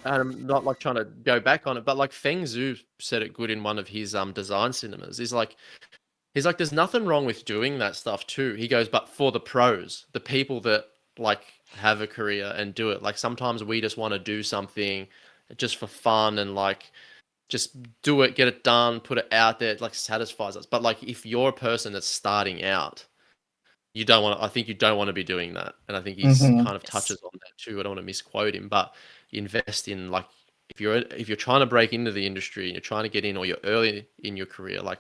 I'm not like trying to go back on it, but like Feng Zhu said it good in one of his design cinemas. He's like, there's nothing wrong with doing that stuff too. He goes, but for the pros, the people that like have a career and do it. Like, sometimes we just want to do something just for fun and like just do it, get it done, put it out there. It like satisfies us. But like, if you're a person that's starting out, I think you don't want to be doing that. And I think he's kind of touches on that too. I don't want to misquote him, but invest in like, if you're trying to break into the industry and you're trying to get in, or you're early in your career, like,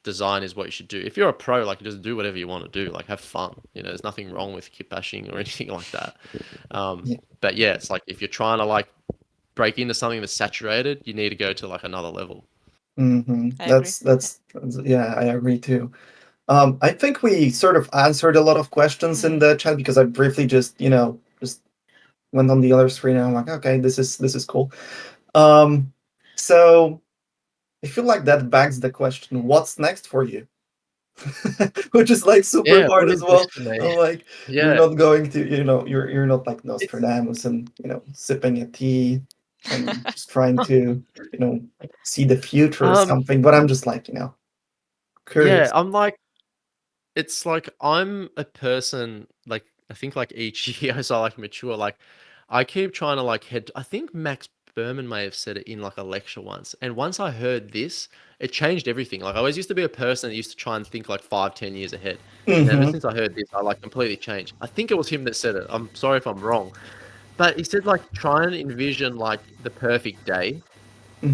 design is what you should do. If you're a pro, like, just do whatever you want to do, like, have fun. There's nothing wrong with kit bashing or anything like that. But it's like, if you're trying to like break into something that's saturated, you need to go to like another level. That's I agree too. I think we sort of answered a lot of questions in the chat, because I briefly just went on the other screen and I'm like, okay, this is cool. So I feel like that begs the question, what's next for you? Which is like super hard as well. I'm like, you're not going to, you're not like Nostradamus and sipping a tea and just trying to see the future or something. But I'm just like, curious. I'm like, it's like I'm a person like I think like each year as I like mature, like I keep trying to like head. I think Max Berman may have said it in like a lecture once, and once I heard this, it changed everything. Like I always used to be a person that used to try and think like 5, 10 years ahead, and ever Mm-hmm. since I heard this, I like completely changed. I think it was him that said it. I'm sorry if I'm wrong, but he said like try and envision like the perfect day,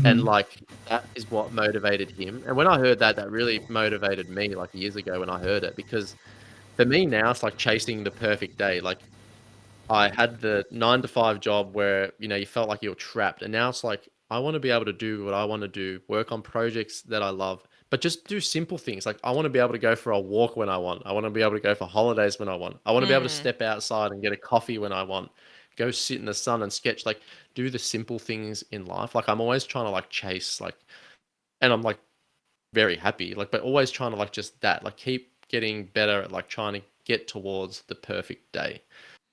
and Mm-hmm. like that is what motivated him. And when I heard that, that really motivated me like years ago when I heard it, because for me now it's like chasing the perfect day. Like I had the 9 to 5 job where, you know, you felt like you were trapped. And now it's like, I want to be able to do what I want to do, work on projects that I love, but just do simple things. Like I want to be able to go for a walk when I want. I want to be able to go for holidays when I want. I want to be able to step outside and get a coffee when I want. Go sit in the sun and sketch. Like do the simple things in life. Like I'm always trying to like chase like, and I'm like very happy. Like, but always trying to like just that, like keep getting better at like trying to get towards the perfect day.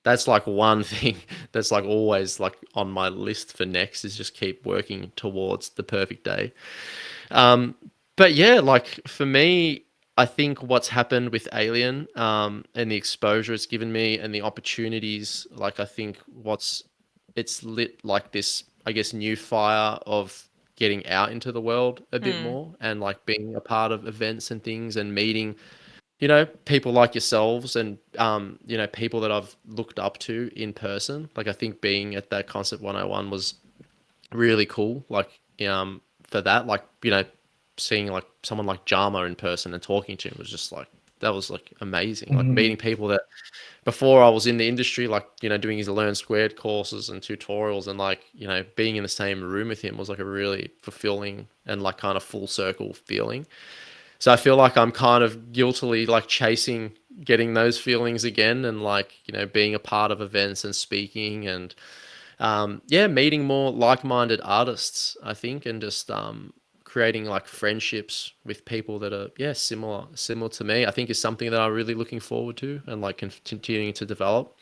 That's like one thing that's like always like on my list for next is just keep working towards the perfect day. But yeah, like for me, I think what's happened with Alien, and the exposure it's given me and the opportunities, like I think it's lit like this, I guess, new fire of getting out into the world a bit more and like being a part of events and things and meeting, you know, people like yourselves and, you know, people that I've looked up to in person. Like I think being at that Concept 101 was really cool. Like, for that, like, you know, seeing like someone like Jama in person and talking to him was just like, that was like amazing. Like Mm-hmm. meeting people that before I was in the industry, like, you know, doing his Learn Squared courses and tutorials and like, you know, being in the same room with him was like a really fulfilling and like kind of full circle feeling. So I feel like I'm kind of guiltily like chasing getting those feelings again and like, you know, being a part of events and speaking and, yeah, meeting more like-minded artists, I think, and just creating like friendships with people that are, yeah, similar to me, I think is something that I'm really looking forward to and like continuing to develop.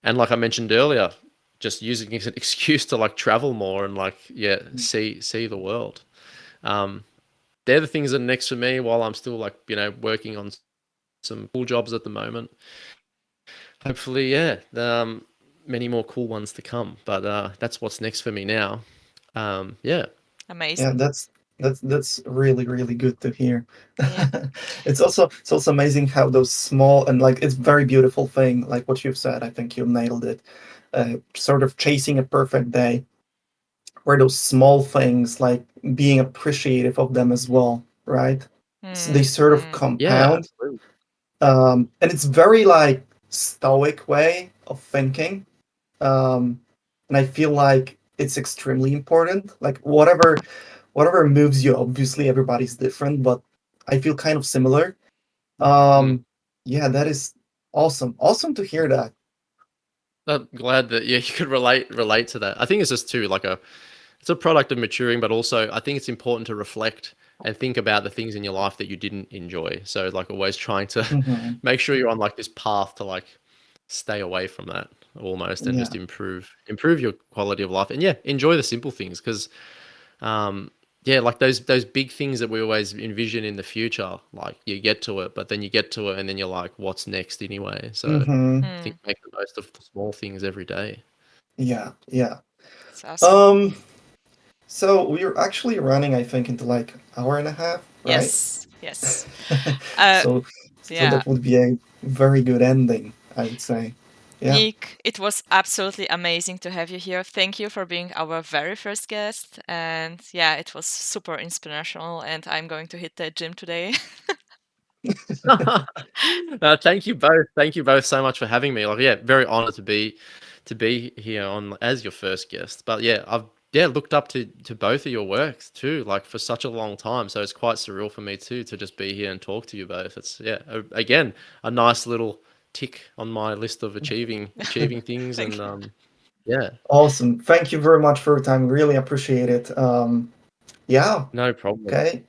And like I mentioned earlier, just using it as an excuse to like travel more and like, yeah, see the world. Um, they're the things that are next for me while I'm still like, you know, working on some cool jobs at the moment. Hopefully, yeah, many more cool ones to come. But that's what's next for me now. Yeah. Yeah, Amazing. that's really really good to hear. Yeah. It's also amazing how those small and like it's very beautiful thing like what you've said. I think you nailed it. Sort of chasing a perfect day, where those small things like being appreciative of them as well, right? So they Mm, sort of mm, Yeah, compound, absolutely. and it's very like stoic way of thinking. And I feel like it's extremely important. Like whatever moves you, obviously everybody's different, but I feel kind of similar. Mm. Um, yeah, that is awesome. Awesome to hear that. I'm glad that yeah you could relate to that. I think it's just too like it's a product of maturing, but also I think it's important to reflect and think about the things in your life that you didn't enjoy. So like always trying to Hmm. make sure you're on like this path to like stay away from that almost and Yeah. just improve your quality of life and yeah enjoy the simple things because um yeah like those big things that we always envision in the future, like you get to it but then you get to it and then you're like what's next anyway. So Hmm. I think mm. make the most of the small things every day. Yeah. Yeah. It's awesome. Um, so we're actually running, I think, into like hour and a half, right? Yes. Yes. Uh, So so yeah. that would be a very good ending, I would say. Yeah. Nick, it was absolutely amazing to have you here. Thank you for being our very first guest. And yeah, it was super inspirational. And I'm going to hit the gym today. Thank you both. Thank you both so much for having me. Like, yeah, very honored to be here on as your first guest. But yeah, I've yeah looked up to both of your works too, like for such a long time. So it's quite surreal for me too to just be here and talk to you both. It's yeah, again a nice little tick on my list of achieving things Thank and you. yeah, Awesome. Thank you very much for your time. Really appreciate it. Yeah. no problem. Okay.